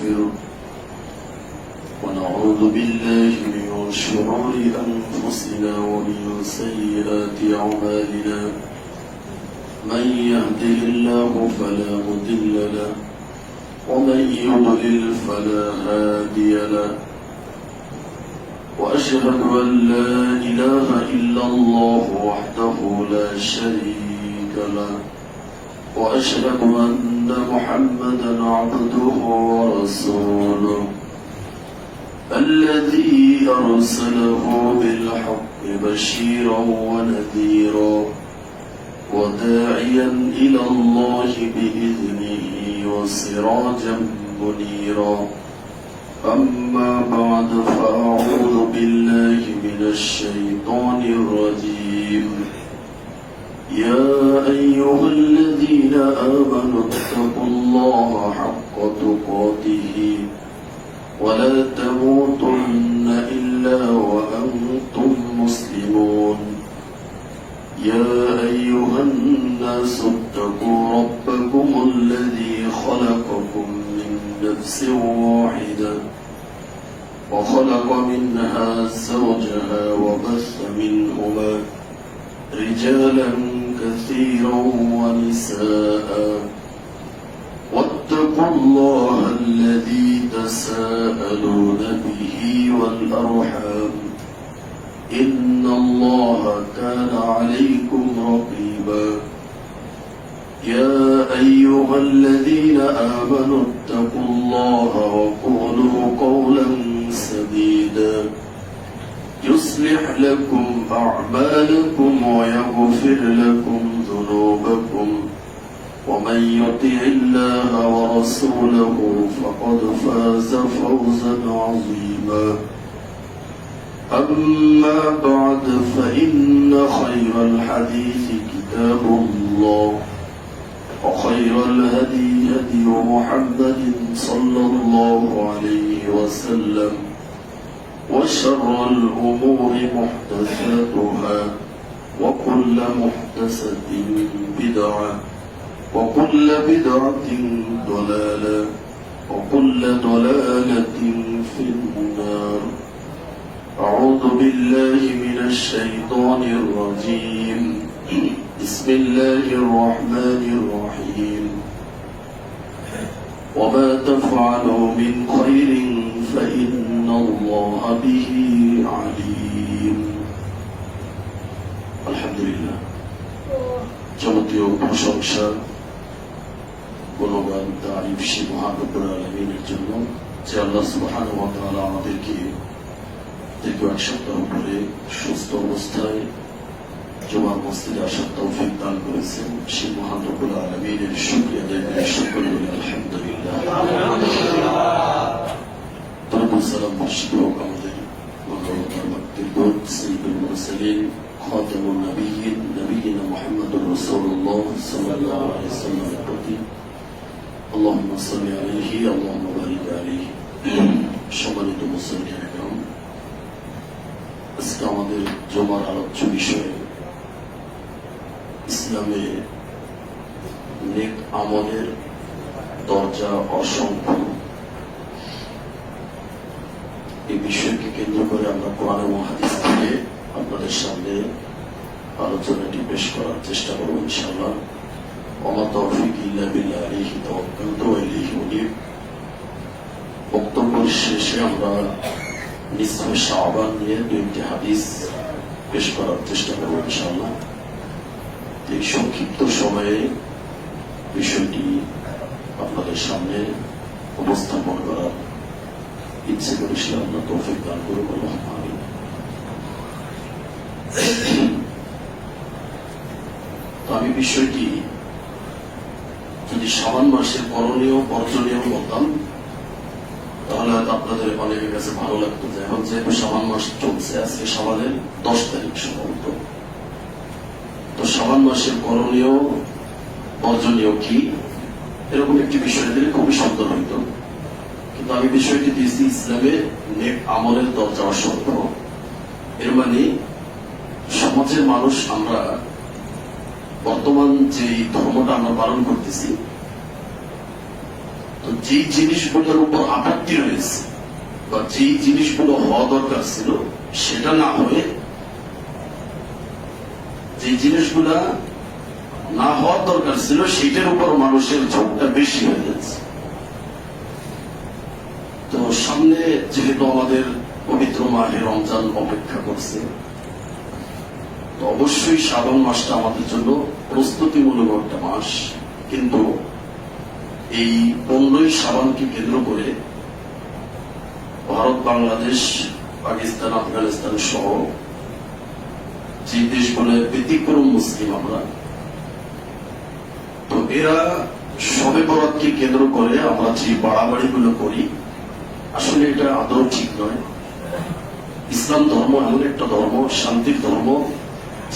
ونستغفره ونعوذ بالله من شرور أنفسنا ومن سيئات أعمالنا من يهده الله فلا مضل له ومن يضلل فلا هادي له وأشهد أن لا إله إلا الله وحده لا شريك له وأشهد أن محمدا عبده ورسوله الذي أرسله بالحق بشيرا ونذيرا وداعيا إلى الله بإذنه وسراجا منيرا أما بعد فأعوذ بالله من الشيطان الرجيم يا أيها الذين آمنوا اتقوا الله حق تقاته ولا تموتن إلا وأنتم مسلمون يا أيها الناس اتقوا ربكم الذي خلقكم من نفس واحدة وخلق منها زوجها وبث منهما رجالا كثيرا ونساء واتقوا الله الذي تساءلون به والأرحام إن الله كان عليكم رقيبا يا أيها الذين آمنوا اتقوا الله وقولوا قولا سديدا يصلح لكم أعمالكم ويغفر لكم ذنوبكم ومن يطع الله ورسوله فقد فاز فوزا عظيما أما بعد فإن خير الحديث كتاب الله وخير الهدي هدي محمد صلى الله عليه وسلم وشر الأمور محدثاتها وكل محدثة بدعة وكل بدعة ضلالة وكل ضلالة في النار أعوذ بالله من الشيطان الرجيم بسم الله الرحمن الرحيم وما تفعلوا من خير فإن الله به عليم الحمد لله যাবতীয় প্রশংসা গুণগান তারিফ সে মহান রব্বুল আলামিনের জন্য যে আল্লাহ সুবহানাহু ওয়া তাআলা আমাদেরকে দীর্ঘ এক সপ্তাহ পরে সুস্থ অবস্থায় জুমার মসজিদে আসার তৌফিক দান করেছেন সেই মহান রব্বুল আলামিনের শুকরিয়া আদায় করে সকলে বলি আলহামদুলিল্লাহ। দরুদ সালাম বর্ষিত হোক আমাদের মহানতার মুক্তির সাইয়্যিদুল মুরসালিন খাতামুন নবিয়্যিন নবিয়িনা মুহাম্মদুর রাসূলুল্লাহ সাল্লাল্লাহু আলাইহি ওয়াসাল্লামের প্রতি আল্লাহুম্মা সাল্লি আলাইহি আল্লাহুম্মা বারিক আলাইহি। সম্মানিত মুসলিম একরাম, আজকে আমাদের জুমার আলোচ্য বিষয় ইসলামে নেক আমলের দরজা অসংখ্য। এই বিষয়কে কেন্দ্র করে আমরা কোরআন ও হাদিস থেকে আপনাদের সামনে আলোচনাটি পেশ করার চেষ্টা করব ইনশাআল্লাহ। ওমা তৌফিক ইল্লা বিল্লাহ আলাইহি তাওয়াক্কালতু ওয়া ইলাইহি উনীব। বক্তব্যের শেষে আমরা নিসফে শাবান নিয়ে দুইটি হাদিস পেশ করার চেষ্টা করব ইনশাআল্লাহ। এই সংক্ষিপ্ত সময়ে বিষয়টি আপনাদের সামনে উপস্থাপন করার ইচ্ছে করেছিলাম। আল্লাহ তৌফিক দান করুন, আল্লাহুম্মা আমিন। আমি বিষয়টি যদি শাবান মাসের করণীয় বর্জনীয় বলতাম তাহলে হয়তো আপনাদের অনেকের কাছে ভালো লাগতো যে এখন যেহেতু শাবান মাস চলছে, আজকে শাবানের 10 তারিখ সম্ভবত, তো শাবান মাসের করণীয় বর্জনীয় কি এরকম একটি বিষয় দিলে খুবই সুন্দর হইত। কিন্তু আমি বিষয়টি দিয়েছি ইসলামে নেক আমলের দরজা অসংখ্য। এর মানে সমাজের মানুষ আমরা বর্তমান যে ধর্মটা আমরা পালন করতেছি, তো যে জিনিসগুলোর উপর বা যে জিনিসগুলো হওয়া দরকার ছিল সেটা না হয়ে যে জিনিসগুলা না হওয়ার দরকার ছিল সেটার উপর মানুষের ঝোঁকটা বেশি হয়ে যাচ্ছে। তো সামনে যেহেতু আমাদের পবিত্র মাহে রমজান অপেক্ষা করছে, তো অবশ্যই শ্রাবণ মাসটা আমাদের জন্য প্রস্তুতিমূলক একটা মাস। কিন্তু এই 15ই শ্রাবণকে কেন্দ্র করে ভারত, বাংলাদেশ, পাকিস্তান, আফগানিস্তান সহ যে দেশগুলো ব্যতিক্রম মুসলিম আমরা, তো এরা শবে বরাতকে কেন্দ্র করে আমরা যে বাড়াবাড়িগুলো করি, আসলে এটা আদৌ ঠিক নয়। ইসলাম ধর্ম এমন একটা ধর্ম, শান্তির ধর্ম,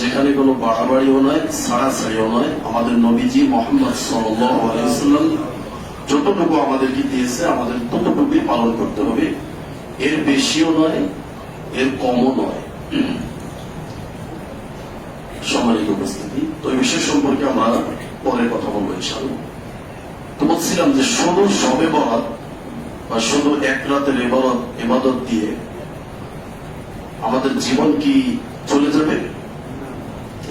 যেখানে কোনো বাড়াবাড়িও নয়, ছাড়াছাড়িও নয়। আমাদের নবীজি মুহাম্মদ সাল্লাল্লাহু আলাইহি ওয়াসাল্লাম যতটুকু আমাদেরকে দিয়েছে আমাদের ততটুকুই পালন করতে হবে, এর বেশিও নয়, এর কমও নয়। সম্মানিত উপস্থিতি, তো এই বিষয় সম্পর্কে আমরা পরে কথা বলবো ইনশাআল্লাহ। তো বলছিলাম যে শুধু শবে বরাত বা শুধু এক রাতের ইবাদত দিয়ে আমাদের জীবন কি চলে যাবে,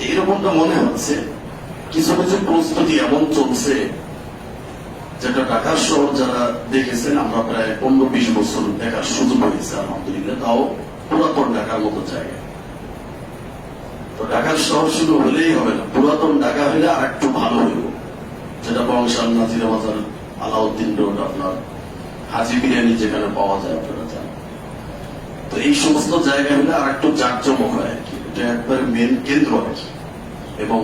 এরকমটা মনে হচ্ছে। কিছু কিছু প্রস্তুতি এমন চলছে যেটা ঢাকার শহর যারা দেখেছেন, আমরা প্রায় 15-20 বছর দেখার সুযোগ হয়েছে আলহামদুলিল্লাহ, তাও পুরাতন ঢাকার মতো জায়গা। তো ঢাকার শহর শুধু হলেই হবে না, পুরাতন ঢাকা হলে আর একটু ভালো হইব, যেটা বংশাল, নাজিরা বাজার, আলাউদ্দিন রোড, আপনার হাজি বিরিয়ানি যেখানে পাওয়া যায় আপনারা জানেন। তো এই সমস্ত জায়গা হলে আর একটু জাঁকজমক হয় আর কি, এটা একবার মেন কেন্দ্র আর কি। এবং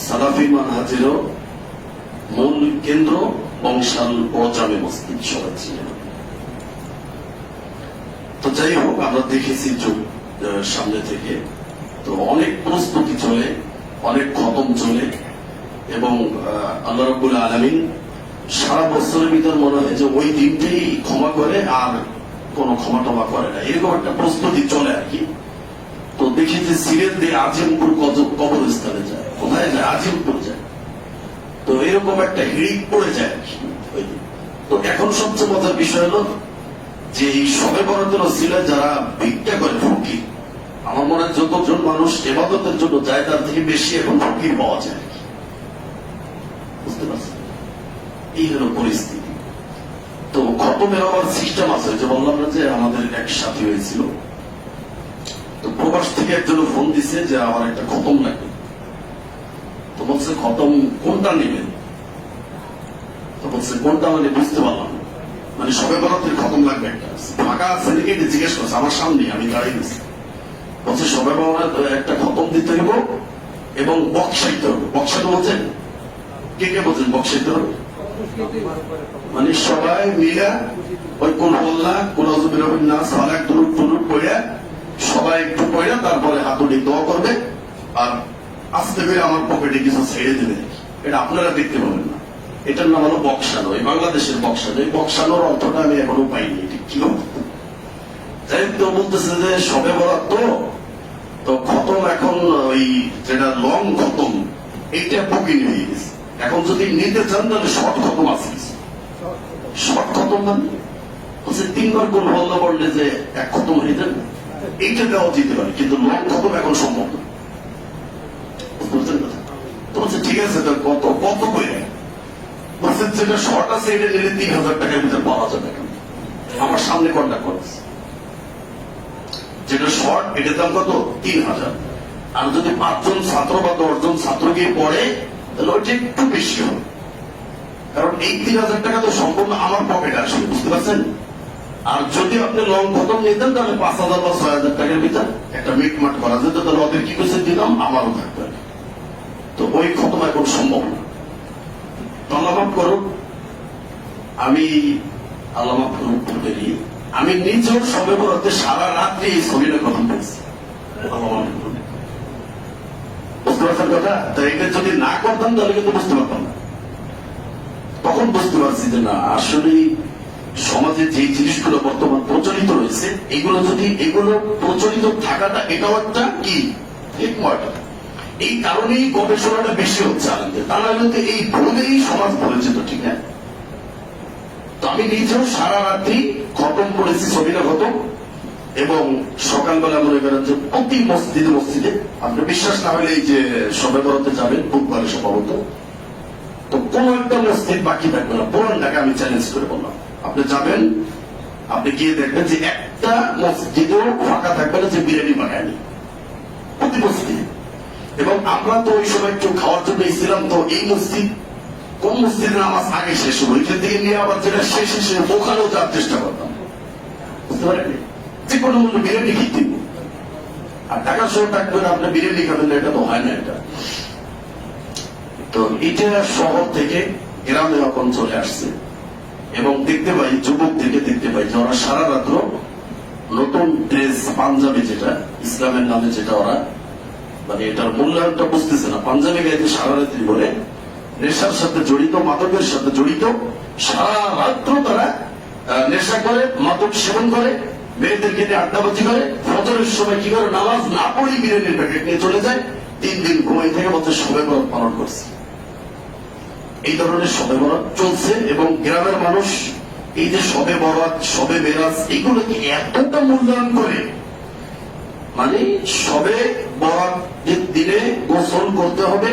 সালাফি মানহাজেরও মূল কেন্দ্র বংশাল ও জামে মসজিদ, সবাই ছিলেন। তো যাই হোক, আমরা দেখেছি যুগ সামনে থেকে, তো অনেক প্রস্তুতি চলে, অনেক খতম চলে, এবং আল্লাহ রাব্বুল আলামিন সারা বছরের ভিতর মনে হয় যে ওই দিনটাই ক্ষমা করে আর কোন ক্ষমা টমা করে না, এরকম একটা প্রস্তুতি চলে আর কি। তো দেখি যে সিলেট দিয়ে আজিমপুর কবরস্থানে যায়, কোথায় যায়? আজিমপুর যায়। তো এরকম একটা হিড়িক পড়ে যায় আর কি ওই দিন। তো এখন সবচেয়ে মজার বিষয় হলো যে এই শবে বরাতের ওসিলায় যারা ভিক্ষা করে ফকির, আমার মনে হয় যতজন মানুষ ইবাদতের জন্য যায় তার থেকে বেশি এখন ফকির পাওয়া যায় আর কি। বুঝতে পারছেন? এই হলো পরিস্থিতি। তো খতমের আবার সিস্টেম আছে, যে বললাম না যে আমাদের এক সাথী হয়েছিল, তো প্রবাস থেকে একজন ফোন দিছে যে আমার একটা খতম লাগবে। তো বলছে খতম কোনটা নেবেন? তো বলছে কোনটা, মানে বুঝতে পারলাম না, মানে শবে বরাতের খতম লাগবে একটা, ফাঁকা আছে নাকি এটা জিজ্ঞেস করছে আমার সামনে, আমি দাঁড়িয়ে গেছি। বলছে শবে বরাত একটা খতম দিতে হইব এবং বক্সাইতে হবে। বক্সাইতে বলছেন কে কে বলছেন বক্সাইতে হবে? মানে সবাই মিলা ওই কোন আল্লাহ কোন নাস ফালাক দুরুদ টুরুদ পড়া, সবাই একটু পড়া, তারপরে হাতুড়ি দোয়া করবে আর আস্তে করে আমার পকেটে কিছু ছেড়ে দেবে। এটা আপনারা দেখতে পাবেন না, এটার নাম হলো বক্সানো। এই বাংলাদেশের বক্সানো, এই বক্সানোর অর্থটা আমি এখনো পাইনি, এটা কি হবে। যাই হোক, তো বলতেছে যে শবে বরাত তো খতম এখন ওই যেটা লং খতম এইটা বুকিং হয়ে গেছে। এখন যদি নিতে চান তাহলে শর্ট খতম আছে। শর্ট খতম মানে হচ্ছে 3 বার কোন বললে পড়লে যে এক খতম হয়ে যাবে, এইটা দেওয়া যেতে পারে, কিন্তু লং খতম এখন সম্ভব না। বুঝতে কথা? তো বলছে ঠিক আছে, কত কত করে বলছে যেটা শর্ট আছে এটা নিলে 3000 টাকার ভিতরে পাওয়া যাবে। আমার সামনে কন্ট্যাক্ট করেছে, যেটা শর্ট এটার দাম কত? 3000। আর যদি 5 জন ছাত্র বা 10 জন ছাত্র গিয়ে পড়ে তাহলে ওইটা একটু বেশি হবে, কারণ এই 3000 টাকা তো সম্পূর্ণ আমার পকেটে আসবে। বুঝতে পারছেন? আর যদি আপনি লং খতম নিতেন তাহলে 5000 বা 6000 টাকার ভিতর একটা মিটমাট করা যেত, তাহলে ওদের কি কিছু দিলাম আমারও থাকবে। তো ওই খতম এখন সম্ভব না। আল্লাহ মাফ করুন, আমি আল্লাহ মাফ করুন বলি, আমি নিজেও শবে বরাতে সারা রাত্রি এই ছবিটা গ্রহণ করেছি। আল্লাহ মাফ করুন। বুঝতে পারছেন কথা? তো এটা যদি না করতাম তাহলে কিন্তু বুঝতে পারতাম না। তখন বুঝতে পারছি যে না, আসলে সমাজে যে জিনিসগুলো বর্তমান প্রচলিত রয়েছে, এগুলো যদি এগুলো প্রচলিত থাকাটা এটাও একটা কি হিকমত। এই কারণেই গবেষণাটা বেশি হচ্ছে আমাদের, তা নাহলে তো এই ভুলেই সমাজ ভরে যেত। ঠিক না? তো আমি নিজেও সারা রাত্রি খতম করেছি, সবিনা খতম, এবং সকালবেলা মনে করেন যে প্রতি মসজিদে আপনি বিশ্বাস না হলে এই যে সবে বরাতে যাবেন বুধবারে সম্ভবত, তো কোন একটা মসজিদ বাকি থাকবে না, পুরানটাকে আমি চ্যালেঞ্জ করে বললাম। আপনি যাবেন, আপনি গিয়ে দেখবেন যে একটা মসজিদেও ফাঁকা থাকবে না যে বিরিয়ানি বানায়নি, প্রতি মসজিদে। এবং আমরা তো ওই সময় একটু খাওয়ার জন্য এসেছিলাম, তো এই মসজিদ কোন মসজিদে নামাজ আগে শেষ হলো, ওইখান থেকে নিয়ে আবার যেটা শেষে সে ওখানেও যাওয়ার চেষ্টা করতাম, বুঝতে পারেন? যে কোনো মূল্য বিরিয়ানি খেতে, আর টাকা সহ থাকবেন আপনার বিরিয়ানি খাবেন না, এটা তো হয় না। এটা তো এটা শহর থেকে গ্রামে এখন চলে আসছে, এবং দেখতে পাই যুবকদেরকে দেখতে পাই যে ওরা সারা রাত্র নতুন ড্রেস পাঞ্জাবি, যেটা ইসলামের নামে, যেটা ওরা মানে এটার মূল্যায়নটা বুঝতেছে না, পাঞ্জাবি গাইতে সারা রাত্রি করে নেশার সাথে জড়িত, মাদকের সাথে জড়িত, সারা রাত্র তারা নেশা করে, মাদক সেবন করে, মেয়েদেরকে নিয়ে আড্ডাবাজি করে, ফজরের সময় কি করে নামাজ না পড়ি বিরিয়ানির প্যাকেট নিয়ে চলে যায়, 3 দিন ঘুমাই থেকে বলছে শবে বরাত পালন করছে। এই ধরনের শবে বরাত চলছে, এবং গ্রামের মানুষ এই যে শবে বরাত, শবে মেরাজ, এগুলোকে এতটা মূল্যায়ন করে, মানে শবে বরাত দিনে গোসল করতে হবে,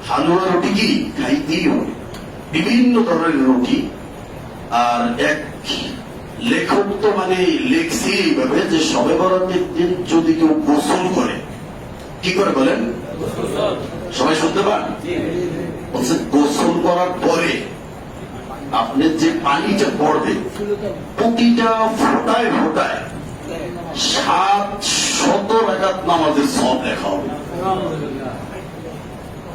হালুয়া রুটি কি খাইতেই হবে, বিভিন্ন ধরনের রুটি। আর এক লেখক তো মানে লেখছি এইভাবে যে শবে বরাতের দিন যদি কেউ গোসল করে, কি করে বলেন, সবাই শুনতে পান? বলছে গোসল করার পরে আপনার যে পানিটা পড়বে, প্রতিটা ফোটায় ফোটায় 700 রাকাত নামাজের সওয়াব লেখা হবে।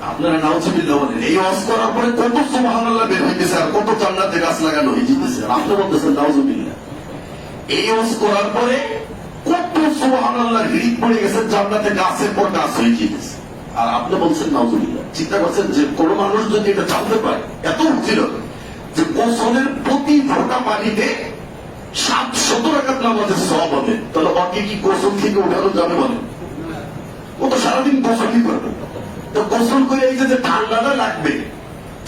আপনারা নাউজুবিল্লাহ বলেন, এই ওয়াজ করার পরে কত সুবহানাল্লাহ বের হইতেছে, আর কত জান্নাতে গাছ লাগানো হয়ে যেতেছে, আপনি বলতেছেন নাউজুবিল্লাহ। এই ওয়াজ করার পরে কত সুবহানাল্লাহ হিড়িক পড়ে গেছে, জান্নাতে গাছের পর গাছ হয়ে যেতেছে, আর আপনি বলছেন নাউজুবিল্লাহ। চিন্তা করছেন যে কোন মানুষ যদি এটা জানতে পারে, এত উঠছিল যে গোসলের প্রতি ফোঁটা পানিতে 700 রাকাত নামাজের সওয়াব হবে, তাহলে বাকি কি গোসল থেকে উঠানো যাবে? বলেন, ও তো সারাদিন গোসলই করবে। তো গোসল করে এই যে ঠান্ডাটা লাগবে,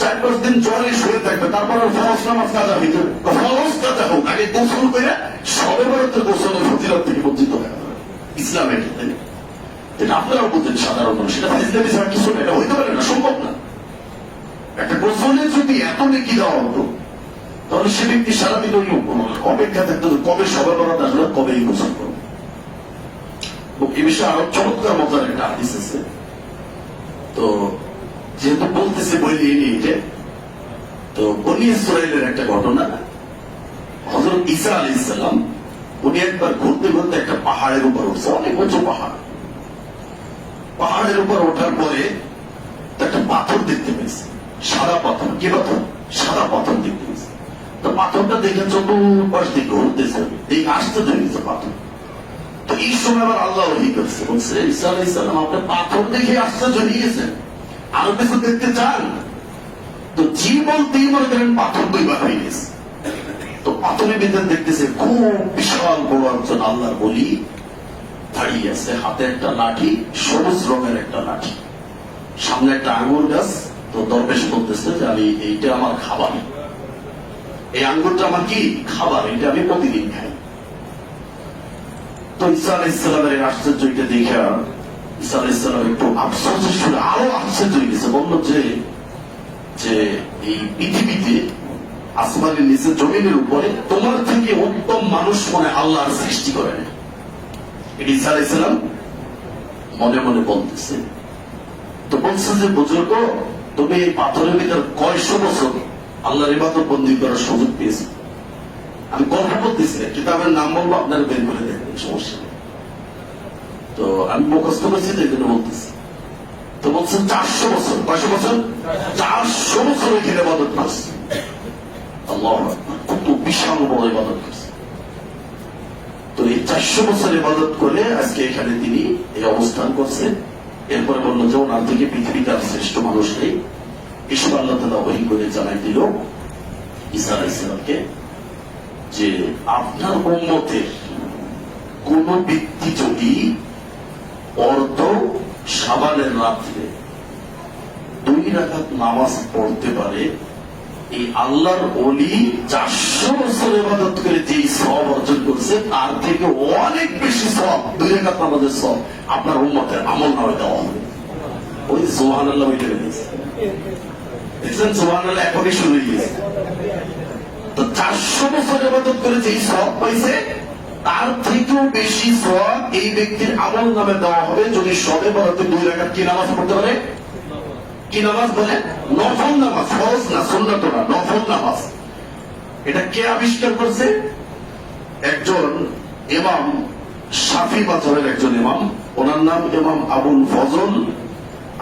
4-5 দিন জ্বরে শুয়ে থাকবে, তারপরে ফরজ নামাজ কাজা হইতে, ফরজ কাজা হোক, আগে গোসল করে সবে বরাতের গোসলের ফজিলত থেকে বঞ্চিত হয়ে যাবে ইসলামের ক্ষেত্রে। এটা আপনারাও বলছেন সাধারণ মানুষ, সেটা ইসলামী ছাড়া কিছু না, এটা হইতে পারে না, সম্ভব না। একটা গোসলে যদি এত নেকি দেওয়া হতো, তাহলে সে ব্যক্তি সারাদিন ওই অপেক্ষা থাকতো কবে সবে বরাত আসলে, কবে এই গোসল করবো। এই বিষয়ে আরো চমৎকার মজার একটা হাদিস আছে, তো যেহেতু বলতেছে বলি নিয়ে, তো বনি ইসরায়েলের একটা ঘটনা। হযরত ঈসা আলাইহিস সালাম উনি একবার ঘুরতে ঘুরতে একটা পাহাড়ের উপর উঠছে, অনেক উঁচু পাহাড়। পাহাড়ের উপর ওঠার পরে একটা পাথর দেখতে পেয়েছে, সাদা পাথর। কি পাথর? সাদা পাথর দেখতে পেয়েছে। তো পাথরটা দেখে চতুর্পাশ দিকে ঘুরতেছে, এই আসতে ধরেছে পাথর। তো এই সময় আবার আল্লাহ ওহী করছে, বলছে ঈসা আলাইহিস সালাম আপনি পাথর দেখে আশ্চর্য হয়ে গেছেন, আরো কিছু দেখতে চান? তো জি বলতেই মনে করেন পাথর 2 বার হয়ে গেছে। তো পাথরের ভিতরে দেখতেছে খুব বিশাল বড় একজন আল্লাহর বলি দাঁড়িয়ে আছে, হাতে একটা লাঠি, সবুজ রঙের একটা লাঠি, সামনে একটা আঙ্গুর গাছ। তো দরবেশ বলতেছে যে আমি এইটা আমার খাবার, এই আঙ্গুরটা আমার কি খাবার, এটা আমি প্রতিদিন খাই। তো ঈসা আলাইহিস সালামের এই আশ্চর্যটা দেখে ঈসা আলাইহিস সালাম একটু আশ্চর্য শুনে আরো আশ্চর্য হয়ে গেছে, বলল যে এই পৃথিবীতে আসমানের নিচে জমিনের উপরে তোমার থেকে উত্তম মানুষ মনে আল্লাহর সৃষ্টি করেন। ঈসা আলাইহিস সালাম মনে মনে বলতেছে। তো বলছে যে বুজুর্গ, তুমি এই পাথরের ভিতর কয়শো বছর আল্লাহর ইবাদত বন্দী করার সুযোগ পেয়েছি। আমি গল্প করতেছি, কিতাবের নাম বলবো, আপনারা বের করে দেখবেন, সমস্যা নেই। তো আমি মুখস্থ করছি, তো এখানে বলতেছি। তো বলছেন 400 বছর। কয়শো বছর? 400 বছর এখানে ইবাদত করছে। আল্লাহু আকবার, কত বিশাল বড় ইবাদত করছে। তো এই 400 বছর ইবাদত করে আজকে এখানে তিনি এই অবস্থান করছেন। এরপরে বললো যে ওনার থেকে পৃথিবীতে আর শ্রেষ্ঠ মানুষ নেই। এসব আল্লাহ তাআলা ওহী করে জানাই দিল ঈসা আলাইহিস সালামকে যে আপনার উম্মতের কোন ব্যক্তি যদি অর্ধ শাবানের রাত্রে 2 রাকাত নামাজ পড়তে পারে, এই আল্লাহর ওলি 400 বছর ইবাদত করে যেই সওয়াব অর্জন করছে তার থেকে অনেক বেশি সওয়াব 2 রাকাত নামাজের সওয়াব আপনার উম্মতের আমল নামে দেওয়া হবে। ওই সুবহানাল্লাহ বলে দিয়েছে, দেখছেন সুবহানাল্লাহ এখনই শুরু হয়ে গেছে। তো 400 বছর ইবাদত করে যেই সওয়াব পাইছে তার থেকেও বেশি সওয়াব এই ব্যক্তির আমল নামে দেওয়া হবে যদি শবে বরাতে 2 রাকাত কি নামাজ পড়তে পারে। কি নামাজ বলে? নফল নামাজ, ফরজ না, সুন্নাত না, নফল নামাজ। এটা কে আবিষ্কার করছে? একজন ইমাম, শাফি মাযহাবের একজন ইমাম, ওনার নাম ইমাম আবুল ফজল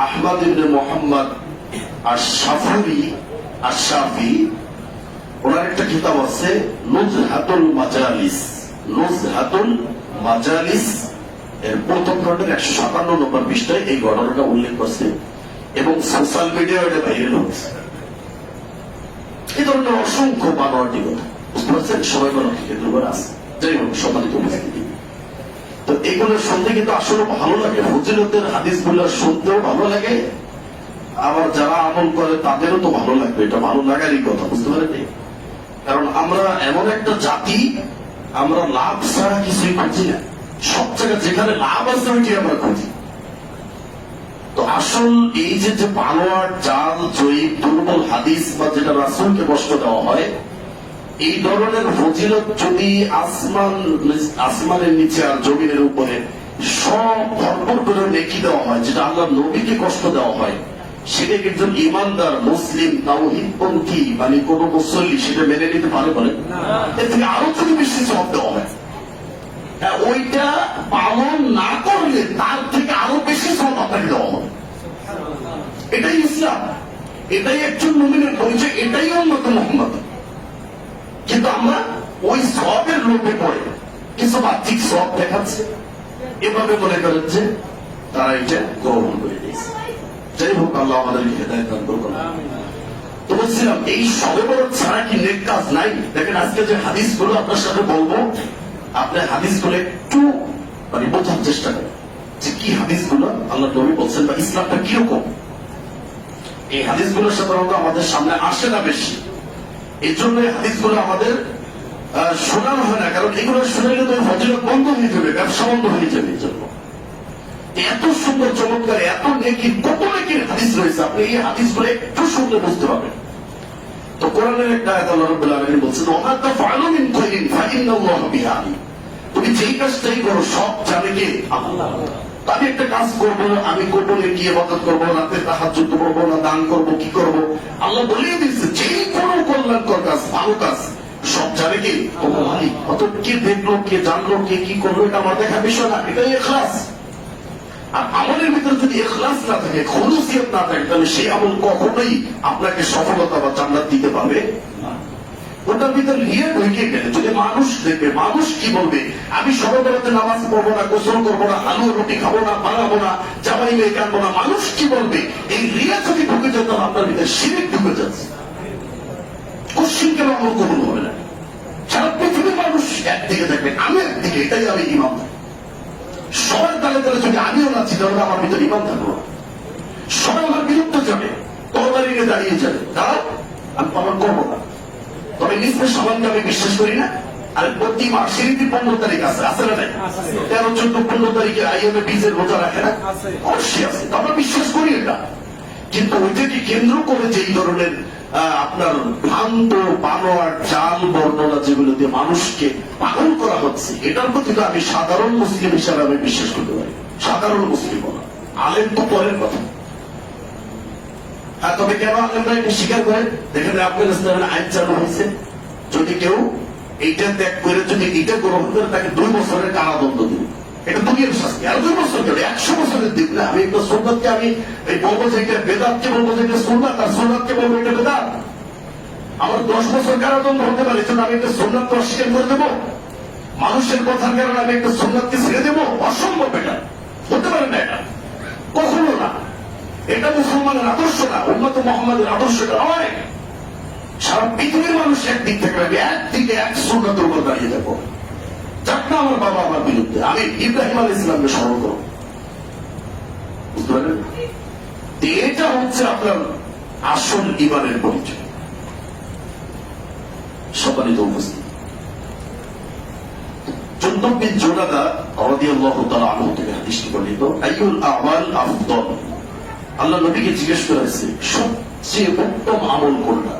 আহমদ ইবনে মুহাম্মদ আশ-শাফুরি আশ-শাফি। ওনার একটা কিতাব আছে নুজহাতুল মাজালিস। নুজহাতুল মাজালিস এর প্রথম খণ্ডের 157 নম্বর পৃষ্ঠায় এই ঘটনাটা উল্লেখ করছে এবং সোশ্যাল মিডিয়া এটা ভাইরাল হচ্ছে। এই ধরনের অসংখ্য বানোয়াটি কথা বুঝতে পারছেন, সবাই বলো কেন্দ্র করে আছে। যাই হোক, সম্মানিত উপস্থিতি, তো এইগুলো শুনতে কিন্তু আসলে ভালো লাগে। ফজিলতের হাদিসগুলো শুনতেও ভালো লাগে, আবার যারা আমল করে তাদেরও তো ভালো লাগবে। এটা ভালো লাগারই কথা, বুঝতে পারেন? কারণ আমরা এমন একটা জাতি, আমরা লাভ ছাড়া কিছুই খুঁজি না। সব জায়গায় যেখানে লাভ আছে ওইটি আমরা খুঁজি। তো আসল এই যে বানোয়াট, জাল, জয়ীব, দুর্বল হাদিস বা যেটা রাসূলকে কষ্ট দেওয়া হয়, এই ধরনের ফজিলত যদি আসমানের নিচে আর জমিনের উপরে সব ভরপুর করে নেকি দেওয়া হয়, যেটা আল্লাহর নবীকে কষ্ট দেওয়া হয়, সেটা একজন ইমানদার মুসলিম তাওহীদপন্থী মানে কোন মুসল্লি সেটা মেনে নিতে পারে বলেন? এর থেকে আরো যদি বেশি সওয়াব দেওয়া হয়, ওইটা পালন না করলে তার থেকে আরো বেশি সওয়াব আপনাকে দেওয়া হবে। এটাই ইসলাম, এটাই একজন মুমিনের পরিচয়, এটাই উম্মত মুহাম্মদ। কিন্তু আমরা ওই সওয়াবের লোভে পড়ে কিছু বাহ্যিক সওয়াব দেখাচ্ছে, এভাবে মনে করেন যে তারা এটা গ্রহণ করে নিয়েছে। যাই হোক, আল্লাহ আমাদেরকে হেদায়েত দান করুন। তো বলছিলাম, এই শবে বরাত ছাড়া কি নেক কাজ নাই? দেখেন, আজকে যে হাদিসগুলো আপনার সাথে বলবো, আপনি হাদিসগুলো একটু মানে বোঝার চেষ্টা করেন যে কি হাদিসগুলো আল্লাহ নবী বলছেন বা ইসলামটা কিরকম। এই হাদিসগুলো সাধারণত আমাদের সামনে আসে না বেশি, এই জন্য এই হাদিসগুলো আমাদের শোনানো হয় না। কারণ এগুলো শুনাইলে তো ফজিলত বন্ধ হয়ে যাবে, ব্যবসা বন্ধ হয়ে যাবে। এই জন্য এত সুন্দর চমৎকার, এত নেকির, কত নেকির হাদিস রয়েছে, আপনি এই হাদিসগুলো একটু শুনলে বুঝতে পারবেন। তো কোরআনের একটা আয়াত আল্লাহ রাব্বুল আলামিন বলছেন, ওয়া তাফআলু মিন খায়রিন ফাইন্নাল্লাহা বিহি আলিম। তুমি যেই কাজটাই করো সব জানে কে? আল্লাহ। আমি একটা কাজ করবো, আমি করবো কি ইবাদত করবো, রাতে তাহাজ্জুদ করবো না দান করবো, কি করবো, আল্লাহ বলেই দিচ্ছে যেই কোনো কল্যাণকর কাজ, ভালো কাজ সব জানে কে? আল্লাহ। অত কে দেখলো, কে জানলো, কে কি করলো, এটা আমার দেখার বিষয় না। এটাই ইখলাস। আর আমলের ভিতরে যদি ইখলাস না থাকে, খুলুসিয়ত না থাকে, তাহলে সেই আমল কখনোই আপনাকে সফলতা বা জান্নাত দিতে পারবে না। ওটার ভিতরে নিয়ে ঢুকে গেলে যদি মানুষ দেখবে, মানুষ কি বলবে, আমি শবে বরাতে নামাজ পড়বো না, গোসল করবো না, আলু রুটি খাবো না, বানাবো না, জামাই মেয়ে কানবো না, মানুষ কি বলবে, এই রিয়া যদি ঢুকে যেত আপনার ভিতরে, শিরক ঢুকে যাচ্ছে, কোশ্চিন কেন আমল কবুল হবে না। সারা পৃথিবীর মানুষ একদিকে দেখবেন, আমি একদিকে, এটাই আমি ইমাম। সবার তালে তালে যদি আমিও নাচি তাহলে আমার ভিতরে ইমান থাকবো। সবাই আমার বিরুদ্ধে যাবে, তরবারি নিয়ে দাঁড়িয়ে যাবে, তাও আমি পালন করবো না। তবে নিশ্চয় সবাইকে আমি বিশ্বাস করি না। আর প্রতি মাসের 15 তারিখ আছে, আছে না নাই? 13, 14, 15 তারিখে আইএমএ বীজের রোজা রাখে না? অবশ্যই আছে, আমরা বিশ্বাস করি এটা। কিন্তু ওইটাকে কেন্দ্র করে যেই ধরনের আপনার ভ্রান্ত, বানোয়াট, জাল বর্ণনা যেগুলো দিয়ে মানুষকে পাগল করা হচ্ছে, এটার প্রতি তো আমি সাধারণ মুসলিম হিসাবে আমি বিশ্বাস করতে পারি। সাধারণ মুসলিম না, আলেম তো পরের কথা। তবে কেন আলেমরা এটা স্বীকার করে? দেখেন, আফগানিস্তানে আইন চালু হয়েছে, যদি কেউ এইটা ত্যাগ করে যদি এটা গ্রহণ করে তাকে 2 বছরের কারাদণ্ড দিবে। এটা দুনিয়ার শাস্তি। আর 2 বছর কেন, 100 বছরের দিন না। আমি একটা সুন্নাতকে আমি এই বলবো যে এটা বেদাতকে বলবো যে এটা সুন্নাত, আর সুন্নাতকে বলবো এটা বেদাত। আমার 10 বছর কারাদণ্ড হতে পারে, জন্য আমি একটা সুন্নাতকে অস্বীকার করে দেবো? মানুষের কথার কারণে আমি একটা সুন্নাতকে ছেড়ে দেবো? অসম্ভব, এটা হতে পারে না, এটা কখনো না। এটা মুসলমানের আদর্শ না, উম্মত মুহাম্মাদের আদর্শ এটা নয়। সারা পৃথিবীর মানুষ একদিক থেকে একদিকে এক সুন্নাতের উপর দাঁড়িয়ে থাকবো। যাক না আমার বাবা আমার বিরুদ্ধে, আমি ইব্রাহিম আলাইহিস সালামকে স্মরণ করব। বুঝতে পারলেন? এটা হচ্ছে আপনার আসল ঈমানের পরিচয়। সম্মানিত উপস্থিত, জুনদুব বিন জুনাদা রাদিয়াল্লাহু তাআলা আনহু থেকে হাদিসটি বর্ণিত, আইয়ুল আমাল আফদল, আল্লাহ নবীকে জিজ্ঞেস করা হয়েছে সবচেয়ে উত্তম আমল কোনটা।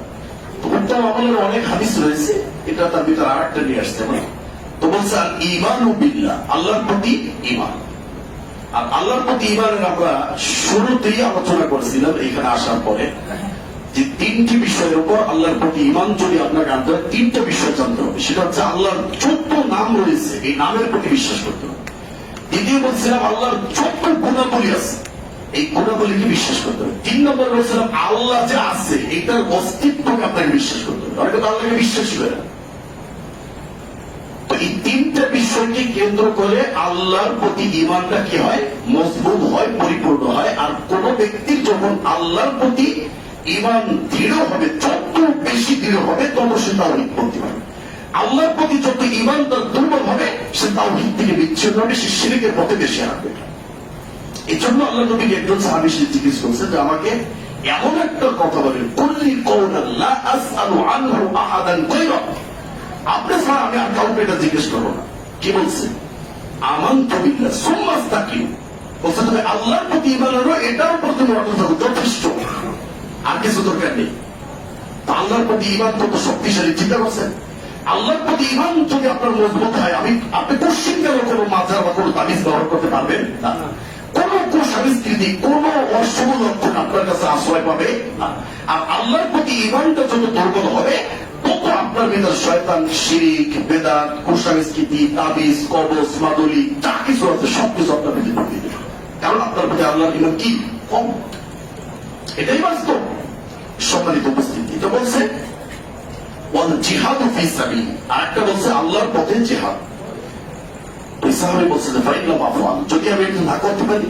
তো উত্তম আমলের অনেক হাদিস রয়েছে, এটা তার ভিতরে আরেকটা নিয়ে আসতে পারে। তো বলছে আল ঈমানু বিল্লাহ, আল্লাহর প্রতি ঈমান। আর আল্লাহর প্রতি ঈমানের আমরা শুরুতেই আলোচনা করেছিলাম এখানে আসার পরে, যে তিনটি বিষয়ের উপর আল্লাহর প্রতি ঈমান যদি আপনাকে আনতে হয়, তিনটা বিষয় জানতে হবে। সেটা হচ্ছে আল্লাহর যত নাম রয়েছে এই নামের প্রতি বিশ্বাস করতে হবে। দ্বিতীয় বলছিলাম আল্লাহর যত গুণাবলী আছে এই গুণাবলীকে বিশ্বাস করতে হবে। 3 নম্বর বলছিলাম আল্লাহ যে আছে এটার অস্তিত্বকে আপনাকে বিশ্বাস করতে হবে, অনেকে তো আল্লাহকে বিশ্বাসই করে না। তো এই তিনটা বিষয়কে কেন্দ্র করে আল্লাহর প্রতি ঈমানটা কি হয়, মজবুত হয়, পরিপূর্ণ হয়। আর কোন ব্যক্তির যখন আল্লাহর প্রতি ঈমান দৃঢ় হবে, যত বেশি দৃঢ় হবে তত সে তাওহীদ পড়তে পারবে। আল্লাহর প্রতি যত ঈমান তার দুর্বল হবে, সে তাওহীদ থেকে বিচ্ছিন্ন হবে, সে শিরকের পথে বেশি হাঁটবে। এই জন্য আল্লাহ নবীকে একজন সাহাবী জিজ্ঞেস করছে যে আমাকে এমন একটা কথা বলেন, কুল্লি কওলান লা আসআলু আনহু আহাদান গায়রা, আপনি ছাড়া আমি আর কাউকে এটা জিজ্ঞেস করবো না। কি বলছে? আমানতু বিল্লাহ সুম্মা ইসতাকিম, বলছে তুমি আল্লাহর প্রতি ঈমান আনো, এটার উপর তুমি অটল থাকো, যথেষ্ট, আর কিছু দরকার নেই। আল্লাহর প্রতি ঈমান কত শক্তিশালী চিন্তা করছেন। আল্লাহর প্রতি ঈমান যদি আপনার মজবুত হয়, আপনি কোশ্চিন কেন কোনো মাজার বা কোনো তাবিজ ব্যবহার করতে পারবেন না। কোন কুসংস্কৃতি, কোন অশুভ লক্ষণ আপনার কাছে আশ্রয় পাবে না। আর আল্লাহর প্রতি ঈমানটা যত দুর্বল হবে, তত আপনার ভিতর শয়তান, শিরিক, বেদাত, কুসংস্কৃতি, তাবিজ, কবজ, মাদুলি যা কিছু আছে সবকিছু আপনার ভিতরে ঢুকে দিবে। কারণ আপনার প্রতি আল্লাহর ঈমান কি কম, এটাই বাস্তব। সম্মানিত উপস্থিতি, এটা বলছে ওয়াল জিহাদু ফি সাবিল, আরেকটা বলছে আল্লাহর পথে জিহাদ। সাহাবী বলছে যে ফাইন লাম আফআল, যদি আমি এটা না করতে পারি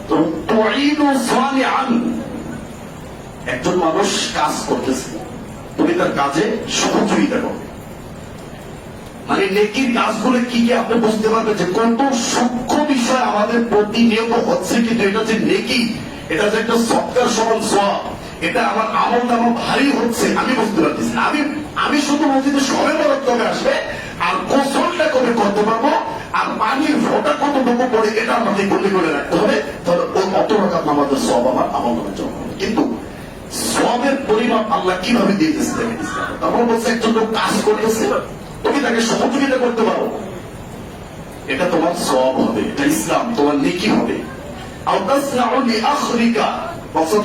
তো তুঈনু সালিআন, একজন মানুষ কাজ করতেছে, তুমি তার কাজে সহযোগিতা করবে। মানে নেকির কাজগুলো কি কি আপনি বুঝতে পারবেন যে কত সূক্ষ্ম বিষয় আমাদের প্রতিনিয়ত হচ্ছে, কিন্তু এটা যে নেকি, এটা যে একটা সৎকার সমান সওয়াব, এটা আমার আমল নামা ভারী হচ্ছে আমি বুঝতে পারতেছি না। আমি শুধু মসজিদে সবে বরাদ্দ কবে আসবে, আর গোসলটা কবে করতে পারবো, আর পানির ফোঁটা কতটুকু পড়ে, এটা আমাকে গলি করে রাখতে হবে, তাহলে ওই অত রকম আমাদের সব আমার আমল নামে জমা হবে। কিন্তু সবের পরিমাপ আল্লাহ কিভাবে দিয়েছে দেখেন ইসলামে। তারপর বলছে একজন লোক কাজ করতেছে, তুমি তাকে সহযোগিতা করতে পারো, এটা তোমার সব হবে, এটা ইসলাম, তোমার নেকি হবে।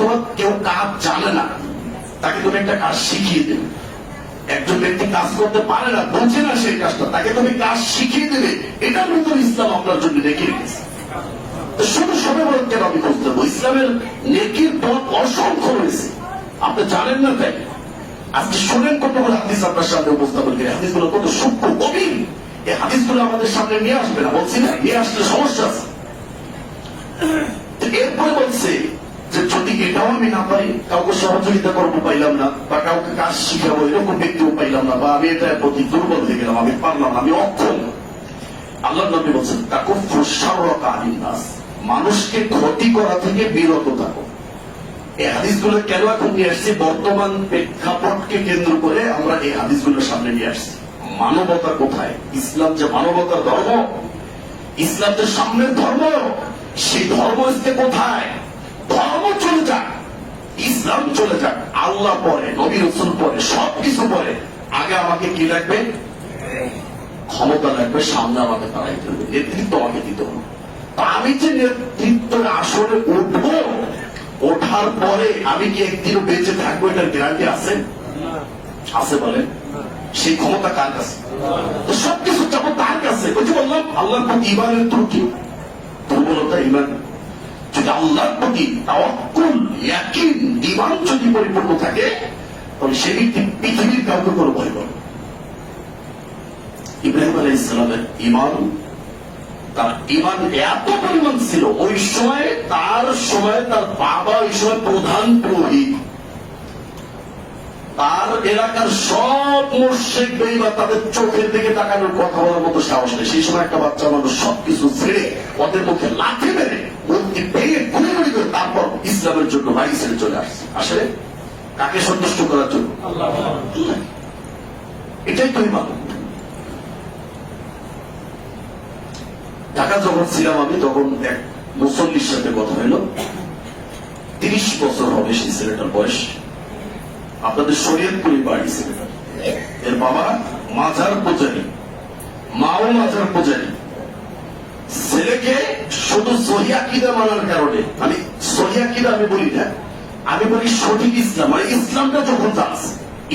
তোমার কেউ কাজ জানে না, তাকে তুমি একটা কাজ শিখিয়ে দেবে। একজন ব্যক্তি কাজ করতে পারে না, বোঝে না সেই কাজটা, তাকে তুমি কাজ শিখিয়ে দেবে, এটার ভিতরে ইসলাম আপনার জন্য নেকি রেখেছে। শুধু সবে বলেন কেন আমি বুঝতে পারবো, ইসলামের নেকির পথ অসংখ্য রয়েছে, আপনি জানেন না তাই। আজকে শোনেন কতগুলো হাদিস আপনার সামনে উপস্থাপন করে, হাদিসগুলো কত সূক্ষ্ম গভীর, এই হাদিসগুলো আমাদের সামনে নিয়ে আসবে না, বলছি না, নিয়ে আসলে সমস্যা আছে। এরপরে বলছে যে যদি এটাও আমি না পাই, কাউকে সহযোগিতা করবো পাইলাম না, বা কাউকে কাজ শিখাবো এরকম ব্যক্তিও পাইলাম না, বা আমি এটার প্রতি দুর্বল হয়ে গেলাম, আমি পারলাম না, আমি অক্ষম, আল্লাহ নবী বলছেন তাকুফু শাররা আনিন নাস, মানুষকে ক্ষতি করা থেকে বিরত থাকো। এই হাদিসগুলো কেন এখন নিয়ে আসছি, বর্তমান প্রেক্ষাপটকে কেন্দ্র করে আমরা এই হাদিসগুলোর সামনে নিয়ে আসছি। মানবতা কোথায়? ইসলাম যে মানবতার ধর্ম, ইসলাম যে সামনের ধর্ম, সেই ধর্ম আসতে কোথায়? ধর্ম চলে যাক, ইসলাম চলে যাক, আল্লাহ পরে, নবী রাসূল পরে, সবকিছু পরে, আগে আমাকে কি লাগবে? ক্ষমতা লাগবে, সামনে আমাকে দাঁড়াইতে হবে, নেতৃত্ব আমাকে দিতে হবে। আমি যে নেতৃত্বের আসরে উঠবো, ওঠার পরে আমি কি একদিনও বেঁচে থাকবো, এটার গ্যারান্টি আছে? আছে বলেন? সেই ক্ষমতা কার কাছে? তো সবকিছু যাবো তার কাছে। ওই যে বললাম আল্লাহর প্রতি ঈমানের ত্রুটি, দুর্বলতা ঈমান। যদি আল্লাহর প্রতি তাওয়াক্কুল, ইয়াকিন, ঈমান যদি পরিপূর্ণ থাকে, তাহলে সে ব্যক্তি পৃথিবীর কাউকে কোনো ভয় করে। ইব্রাহিম আলাইহিস সালামের ঈমান, তার ঈমান এত পরিমাণ ছিল, ওই সময় তার বাবা ওই সময় প্রধান পুরোহিত, তার এলাকার সব মুশরিক বেঈমান তাদের চোখের দিকে তাকানোর কথা বলার মতো সাহস নেই। সেই সময় একটা বাচ্চা মানুষ সবকিছু ছেড়ে ওদের মুখে লাথি মেরে মূর্তি ভেঙে গুলি গুলি করে তারপর ইসলামের জন্য বাড়ি ছেড়ে চলে আসছে। আসলে কাকে সন্তুষ্ট করার জন্য? আল্লাহ। এটাই তো ইমান। ঢাকা যখন ছিলাম আমি, তখন এক মুসল্লির সাথে কথা হইল। 30 বছর হবে সেই ছেলেটার বয়স। আপনাদের শরীয়তপুরে বাড়ি ছেলেটার। এর বাবা মাজার পূজারী, মাও মাজার পূজারী। ছেলেকে শুধু সহি আকীদা মানার কারণে, আমি সহি আকীদা আমি বলি না, আমি বলি সঠিক ইসলাম, মানে ইসলামটা যখন জানছে,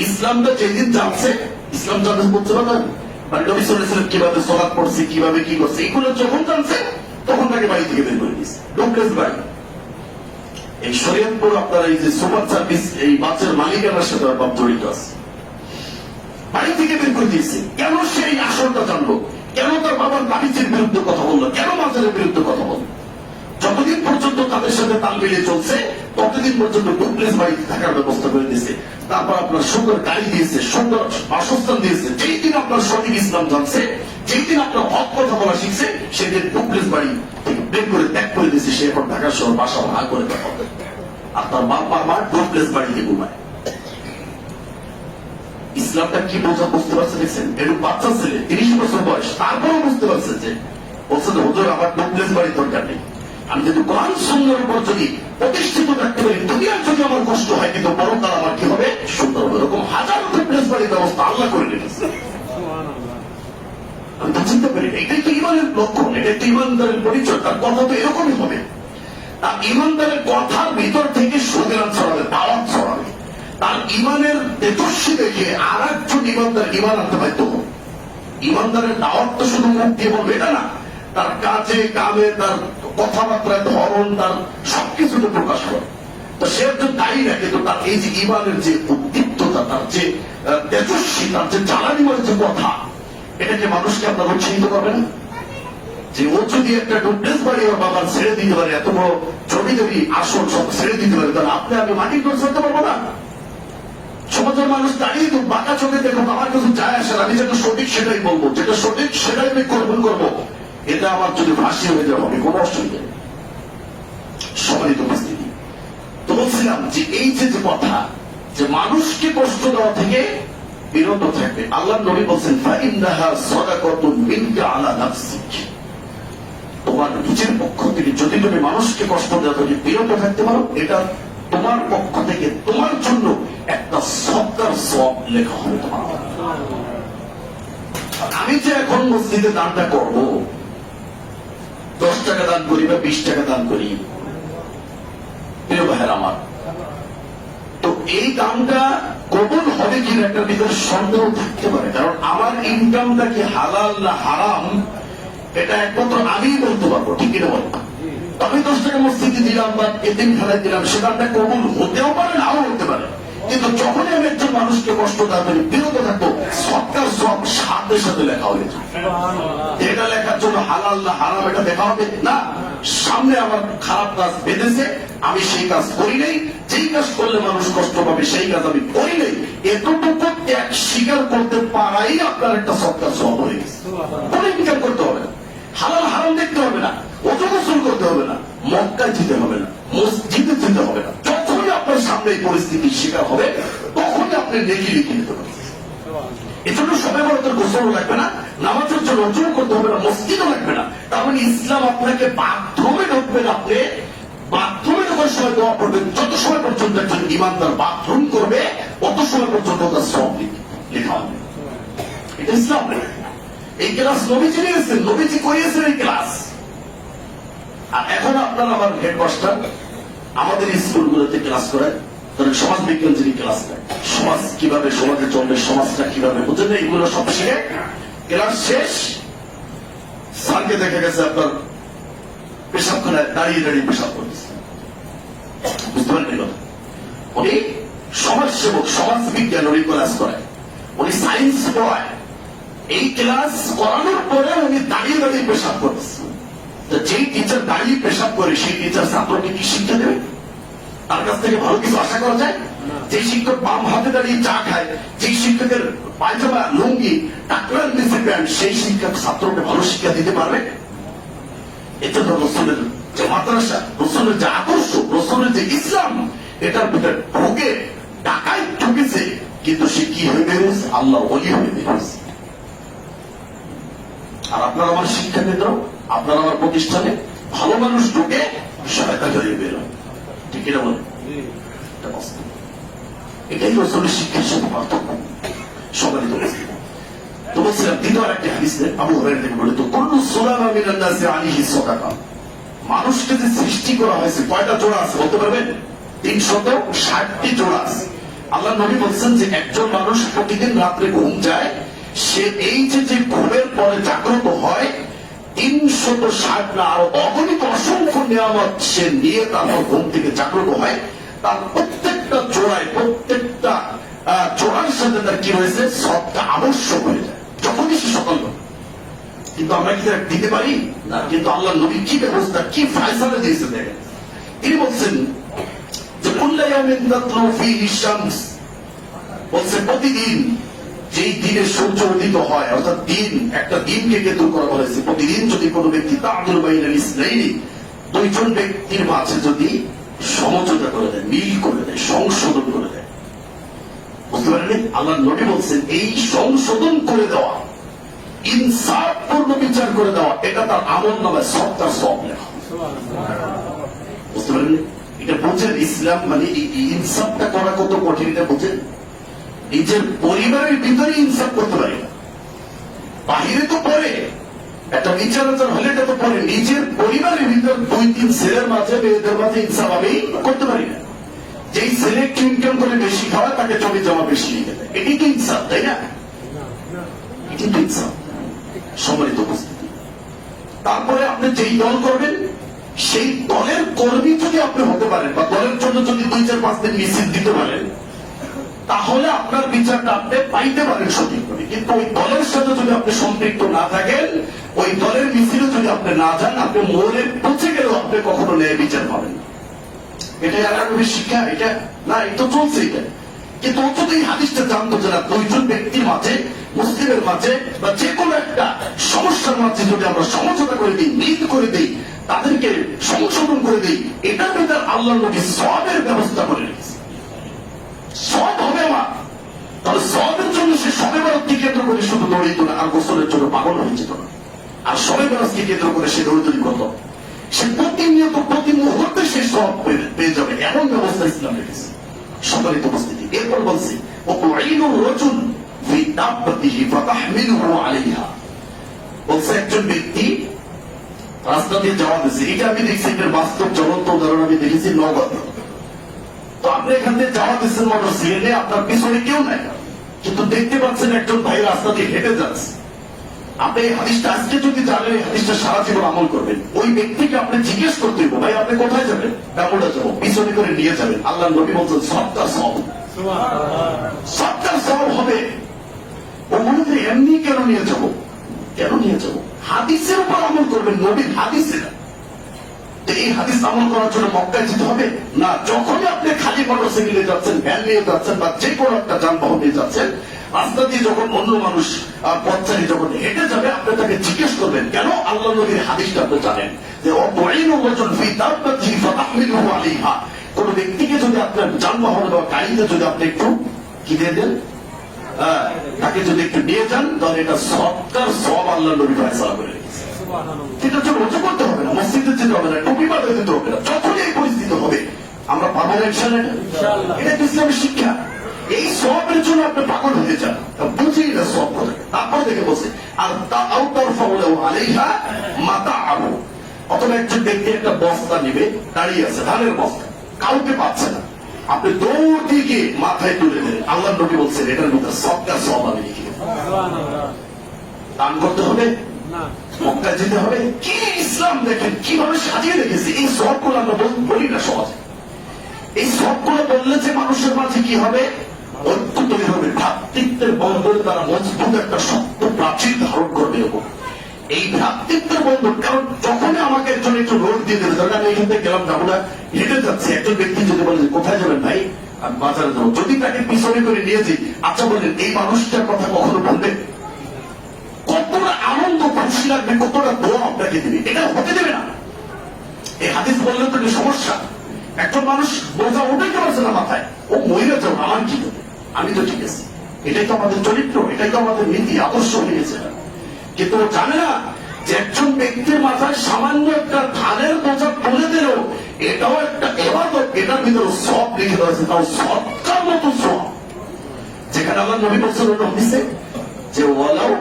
ইসলামটা যেদিন জানছে, ইসলাম জানতে বলতে পারেন মানে নবী সাল্লাল্লাহু আলাইহি ওয়াসাল্লাম কিভাবে সালাত পড়ছে, কিভাবে কি করছে, এগুলো যখন জানছে তখন তাকে বাড়ি থেকে বের করে দিয়েছে। ডোমরেজ বাড়ি। এই শরীয়তপুর আপনার এই যে সুপার সার্ভিস, এই বাসের মালিকানার সাথে বাপ জড়িত আছে। বাড়ি থেকে বের করে দিয়েছে। কেন সে এই আসলটা জানলো? কেন তার বাবার বাণিজ্যের বিরুদ্ধে কথা বললো? কেন মাজারের বিরুদ্ধে কথা বললো? যতদিন পর্যন্ত তাদের সাথে তাল মিলিয়ে চলছে, ততদিন পর্যন্ত ডুপ্লেস বাড়িতে থাকার ব্যবস্থা করে দিয়েছে। তারপর আপনার সুন্দর গাড়ি দিয়েছে, সুন্দর বাসস্থান দিয়েছে। যেই দিন আপনার সঠিক ইসলাম জানছে, যেই দিন আপনার হক কথা বলা শিখছে, সেদিন ডুপ্লেস বাড়ি থেকে বের করে ত্যাগ করে দিয়েছে। সে এখন ঢাকা শহর বাসা ভাড়া করে দেখা হবে। আর তার বাবা মা ডুপ্লেস বাড়িতে ঘুমায়। ইসলামটা কি বোঝা বুঝতে পারছে দেখছেন? একটু বাচ্চা ছেলে, 30 বছর বয়স, তারপরও বুঝতে পারছে যে বলছে যে হুজুর আমার ডুপ্লেস বাড়ির দরকার নেই। আমি যদি কোরআন সুন্নাহর উপর যদি প্রতিষ্ঠিত থাকতে পারি, দুনিয়ার যদি আমার কষ্ট হয়, কিন্তু পরকাল আমার কি হবে? সুন্দর হবে। এরকম হাজারো ডুপ্লেস বাড়ির ব্যবস্থা আল্লাহ করে রেখেছে। আমি তো চিন্তা করি, এটাই তো ইমানের লক্ষণ, এটাই তো ইমানদারের পরিচয়। তার কথা তো এরকমই হবে। তার ইমানদারের কথার ভিতর থেকে সুবিধান ছড়াবে, দাওয়াত ছড়াবে। তার ইমানের তেজস্বী দেখে আর একজন ইমানদার ইমান আনতে বাধ্য হবে। ইমানদারের দাওয়াত তো শুধু মুখ দিয়ে বলবে এটা না, তার কাজে কামে, তার কথাবার্তায়, ধরন, তার সবকিছুতে প্রকাশ করে। তো সে একজন দায়ী না, কিন্তু তার এই যে ইমানের যে উদ্দীপ্ততা, তার যে তেজস্বী, তার যে জ্বালানি মানে যে কথা, এটাকে মানুষকে আপনার উৎসাহিত করবে না? যে ও যদি একটা ডুপ্লেস বাড়ি ওর বাবার ছেড়ে দিতে পারে, এত বড় জমি জমি আসল সব ছেড়ে দিতে পারে, তাহলে আপনি আমি মাটির দোষ করতে পারবো না? সমাজের মানুষ দাঁড়িয়ে তো বাঁকা চোখে দেখুন, আমার কিছু যায় আসে না। আমি যেটা সঠিক সেটাই বলবো, যেটা সঠিক সেটাই আমি গ্রহণ করবো। এটা আমার যদি ফাঁসি হয়ে যাবে, আমি কোনো অসুবিধা নেই। সম্মানিত উপস্থিতি, তো বলছিলাম যে এই যে কথা, যে মানুষকে কষ্ট দেওয়া থেকে বিরত থাকবে। আল্লাহ নবী বলছেন ফাইন্নাহা সাদাকাতুন মিনকা আলা নাফসিক। তোমার নিজের পক্ষ থেকে যদি তুমি মানুষকে কষ্ট দেওয়া থেকে বিরত থাকতে পারো, এটা তোমার পক্ষ থেকে তোমার জন্য একটা সদকার সওয়াব লেখা হবে তোমার। আমি যে এখন মসজিদে দানটা করব, 10 টাকা দান করি বা 20 টাকা দান করি, প্রিয় ভাইয়ের আমার, তো এই দানটা কবুল হবে কিনা একটা ভিতরে সন্দেহ থাকতে পারে। কারণ আমার ইনকামটা কি হালাল না হারাম, এটা একমাত্র আমিই বলতে পারবো। ঠিক কিনা বলবো? আমি 10 টাকা মসজিদে দিলাম বা এতিমখানায় দিলাম, সে দানটা কবুল হতেও পারে, নাও হতে পারে। কিন্তু যখনই আমি একজন মানুষকে কষ্ট দেওয়া করি, বিরত থাকবো, সৎকার সব সাথে সাথে লেখা হবে। এটা লেখার জন্য হালাল না হারাম এটা দেখা হবে না। সামনে আমার খারাপ কাজ বেঁধেছে, আমি সেই কাজ করি নাই। যেই কাজ করলে মানুষ কষ্ট পাবে সেই কাজ আমি করি নাই। এতটুকু ত্যাগ স্বীকার করতে পারাই আপনার একটা সৎকার সব হয়ে গেছে। কোনো বিচার করতে হবে না, হালাল হারাম দেখতে হবে না, ওজু গোসল করতে হবে না, মক্কায় যেতে হবে না, মসজিদে যেতে হবে না। যখনই আপনার সামনে এই পরিস্থিতির শিকার হবে, তখনই আপনি নেকি লিখে নিতে পারবেন। এজন্য সবাই বড়দের গোসল লাগবে না, নামাজের জন্য অর্জন করতে হবে না, মসজিদও লাগবে না। তার মানে ইসলাম আপনাকে বাথরুমে ঢুকবেন, আপনি বাথরুমে ঢোকার সময় দোয়া করবেন। যত সময় পর্যন্ত একজন ইমানদার বাথরুম করবে, অত সময় পর্যন্ত তার সব লেখা হবে। এটা ইসলাম নেই। এই ক্লাস নবীজি নিয়েছেন, নবীজি করিয়েছেন এই ক্লাস। আর এখন আপনারা আমার হেডমাস্টার আমাদের স্কুলগুলোতে ক্লাস করায়, সমাজ বিজ্ঞান যিনি ক্লাস নেয়, সমাজ কিভাবে সমাজে চলবে, সমাজটা কিভাবে বুঝেন, এইগুলো সব শিখে ক্লাস শেষ, স্যারকে দেখা গেছে আপনার পেশাবখানায় দাঁড়িয়ে দাঁড়িয়ে পেশাব করতেছে। বুঝতে পারেন কথা? উনি সমাজ সেবক, সমাজ বিজ্ঞান উনি ক্লাস করায়, উনি সায়েন্স পড়ায়। এই ক্লাস করানোর পরে উনি দাঁড়িয়ে দাঁড়িয়ে পেশাব করতেছে। যেই টিচার দাঁড়িয়ে পেশাব করে, সেই টিচার ছাত্রকে কি শিক্ষা দেবে? তার কাছ থেকে ভালো কিছু আশা করা যায়? যে শিক্ষক বাম হাতে দাঁড়িয়ে চা খায়, যে শিক্ষকের পায়জামা লুঙ্গি টাকলার নিচে প্যান্ট, সেই শিক্ষক ছাত্রকে ভালো শিক্ষা দিতে পারবে? এটা তো রসুলের যে মাদ্রাসা, রসুলের যে আদর্শ, রসুলের যে ইসলাম, এটার ভিতরে ঢুকে টাকায় ঢুকেছে, কিন্তু সে কি হয়ে বেরিয়েছে? আল্লাহ ওলি হয়ে বেরিয়েছে। আর আপনার আমার শিক্ষা কেন্দ্র, আপনার আমার প্রতিষ্ঠানে ভালো মানুষ ঢুকে সহায়তা হয়ে বেরোয়, ঠিক এটা বলে? এটাই রসুলের শিক্ষার সাথে পার্থক্য। সবাই তো তো বলছিলাম দ্বিতীয় একটা হাদিসে আবু হুরায়রা থেকে বলে, তো কুল্লু সুলামা মিনান নাসি আলাইহি সাদাকা, মানুষকে যে সৃষ্টি করা হয়েছে কয়টা জোড়া আছে বলতে পারবেন? 360টি জোড়া আছে। আল্লাহ নবী বলছেন যে একজন মানুষ প্রতিদিন রাত্রে ঘুম যায়, সে এই যে ঘুমের পরে জাগ্রত হয় 360 না আরো অগণিত অসংখ্য নিয়ামত সে নিয়ে তারপর ঘুম থেকে জাগ্রত হয়। তার প্রত্যেকটা জোড়ায়, প্রত্যেকটা জোড়ার সাথে তার কি হয়েছে? সবটা আবশ্যক হয়ে যায় যখনই সে সকাল হয়। কিন্তু আমরা কি দিতে পারি না? কিন্তু আল্লাহ নবী কি ব্যবস্থা, কি ফায়সালা দিয়েছে দেখেন। তিনি বলছেন যে কুল্লা ইয়াউমিন তাতলু ফীহি শামস, বলছে প্রতিদিন যেই দিনে সূর্য উদিত হয়, অর্থাৎ দিন, একটা দিনকে কেন্দ্র করা হয়েছে, প্রতিদিন যদি কোনো ব্যক্তি তা'দিলু বাইনাল ইসনাইনি, দুইজন ব্যক্তির মাঝে যদি সমঝোতা করে দেয়, মিল করে দেয়, সংশোধন করে দেয়, বুঝতে পারেন? আল্লাহ নবী বলছেন এই সংশোধন করে দেওয়া, ইনসাফপূর্ণ বিচার করে দেওয়া, এটা তার আমল নামায় সব, তার সব লেখা। বুঝতে পারেন? এটা বোঝেন ইসলাম মানে ইনসাফটা করা কত কঠিন, এটা বোঝেন? নিজের পরিবারের ভিতরে ইনসাফ করতে পারি না, বাহিরে তো পরে একটা বিচার আচার হলে এটা তো পরে, নিজের পরিবারের ভিতর 2-3 ছেলের মাঝে, মেয়েদের মাঝে ইনসাফ আমি করতে পারি না। যেই ছেলে ইনকাম করে বেশি খাওয়া তাকে জমি জমা বেশি লিখে দেয়, এটি তো ইনসাফ, তাই না? এটি তো ইনসাফ। সম্মানিত উপস্থিতি, তারপরে আপনি যেই দল করবেন সেই দলের কর্মী যদি আপনি হতে পারেন, বা দলের জন্য যদি 2-4-5 দিন মিছিল দিতে পারেন, তাহলে আপনার বিচারটা আপনি পাইতে পারেন সঠিকভাবে। কিন্তু ওই দলের সাথে যদি আপনি সম্পৃক্ত না থাকেন, ওই দলের মিছিলে যদি আপনি না যান, আপনি মরে পচে গেলেও আপনি কখনো ন্যায় বিচার পাবেন না। এটাই আরবের শিক্ষা, এটা না, এটা চলছে এটা। কিন্তু অন্তত এই হাদিসটা জানতো যে না, দুইজন ব্যক্তির মাঝে, মুসলিমের মাঝে বা যে কোনো একটা সমস্যার মাঝে যদি আমরা সমঝোতা করে দিই, মিল করে দিই, তাদেরকে সংশোধন করে দিই, এটার ভিতরে আল্লাহ নবী সওয়াবের ব্যবস্থা করে রেখেছে। সব হবে আমার, তাহলে সবের জন্য সে সবে বরাতকে কেন্দ্র করে শুধু দৌড়িত না, আর গোসলের জন্য পাগল হয়ে যেত না। আর সবে বরাতকে কেন্দ্র করে সে দৌড়ি করত, সে প্রতিনিয়ত প্রতি মুহূর্তে সে সব পেয়ে যাবে, এমন ব্যবস্থা ইসলাম রেখেছে। সম্মানিত উপস্থিতি, এরপর বলছি বলছে একজন ব্যক্তি রাস্তা দিয়ে যাওয়া দিচ্ছে, এটা আমি দেখছি, এটার বাস্তব জ্বলন্ত উদাহরণ আমি দেখেছি নগদ। তো আপনি এখান থেকে যাওয়া দিচ্ছেন মোটর সাইকেলে, আপনার পিছনে কেউ নাই, কিন্তু দেখতে পাচ্ছেন একজন ভাই রাস্তা দিয়ে হেঁটে যাচ্ছে। আপনি এই হাদিসটা আজকে যদি জানেন, এই হাদিসটা সারা জীবন আমল করবেন। ওই ব্যক্তিকে আপনি জিজ্ঞেস করতে হবে, ভাই আপনি কোথায় যাবেন? ডাবুটা যাবো, পিছনে করে নিয়ে যাবেন। আল্লাহ নবী বলছেন সবটা সব, সবটা সব হবে। ও মনে করে এমনি কেন নিয়ে যাবো, কেন নিয়ে যাবো? হাদিসের উপর আমল করবেন, নবীর হাদিসে না। এই হাদিস আমল করার জন্য মক্কায় যেতে হবে না। যখনই আপনি খালি মোটরসাইকেলে যাচ্ছেন, ভ্যান নিয়ে যাচ্ছেন, বা যে কোনো একটা যানবাহন নিয়ে যাচ্ছেন, রাস্তা দিয়ে যখন অন্য মানুষ পথচারী যখন হেঁটে যাবে, আপনি তাকে জিজ্ঞেস করবেন কেন? আল্লাহ নবীর হাদিসটা আপনি জানেন যে কোন ব্যক্তিকে যদি আপনার যানবাহন বা গাড়িতে যদি আপনি একটু কি দিয়ে দেন, তাকে যদি একটু নিয়ে যান, তাহলে এটা সৎকার সব আল্লাহ নবী ফয়সালা করে রেখেছে। এটার জন্য রোজা করতে হবে না, মসজিদে যেতে হবে না, টুপি বাঁধতে দিতে হবে না। যখনই এই পরিস্থিতি হবে আমরা পাবো না ইনশাআল্লাহ। এটা ইসলামের শিক্ষা। এই সবের জন্য আপনি পাগল হয়ে যান, বুঝি না সব কথা। তারপর দেখে বলছে আর আলাইহা মাতা আবু, অথবা একজন ব্যক্তি একটা বস্তা নিবে, দাঁড়িয়ে আছে, ধানের বস্তা, কাউকে পাচ্ছে না, আপনি দৌড় দিয়ে গিয়ে মাথায় তুলে দেন। আল্লাহ নবী বলছেন এটার ভিতরে সবটা সব আমি লিখে দেব। দান করতে হবে, মক্কায় যেতে হবে। কি ইসলাম দেখেন কিভাবে সাজিয়ে রেখেছে। এই সবগুলো আমরা বলি না সহজে। এই সবগুলো বললে যে মানুষের মাঝে কি হবে, ঐক্য তৈরি হবে, ভ্রাতৃত্বের বন্ধন তারা মজবুত একটা শক্ত প্রাচীর ধারণ করবে। এই ভ্রাতৃত্বের বন্ধন, কারণ যখনই আমাকে একজন একটু রোড দিয়ে দেবে, ধরেন আমি এখান থেকে গেলাম যাবো না, হেঁটে যাচ্ছি, একজন ব্যক্তি যদি বলে কোথায় যাবেন ভাই, আমি বাজারে যাবো, যদি তাকে পিছনে করে নিয়ে যাই, আচ্ছা বলেন এই মানুষটার কথা কখনো বলবে? কতটা আনন্দ খুশি লাগবে, কতটা দোয়া আপনাকে দেবে, এটা হতে দেবে না। এই হাদিস বললে তো সমস্যা। একজন মানুষ বোঝা উঠাইতে পারছে না মাথায়, ও মহিলা যাও, আমার কি হবে? আমি তো ঠিক আছি, এটাই তো আমাদের চরিত্র, এটাই তো আমাদের নীতি আদর্শ হয়ে গেছে। কিন্তু ও জানে না যে একজন ব্যক্তির মাথায় সামান্য একটা ধানের বোঝা তুলে দিল, এটাও একটা ইবাদত, এটার ভিতরে সব লিখে রয়েছে, তাও সৎকার মতো সব। যেখানে আমার নবী বলছেন হাদিসে যে ওয়ালাও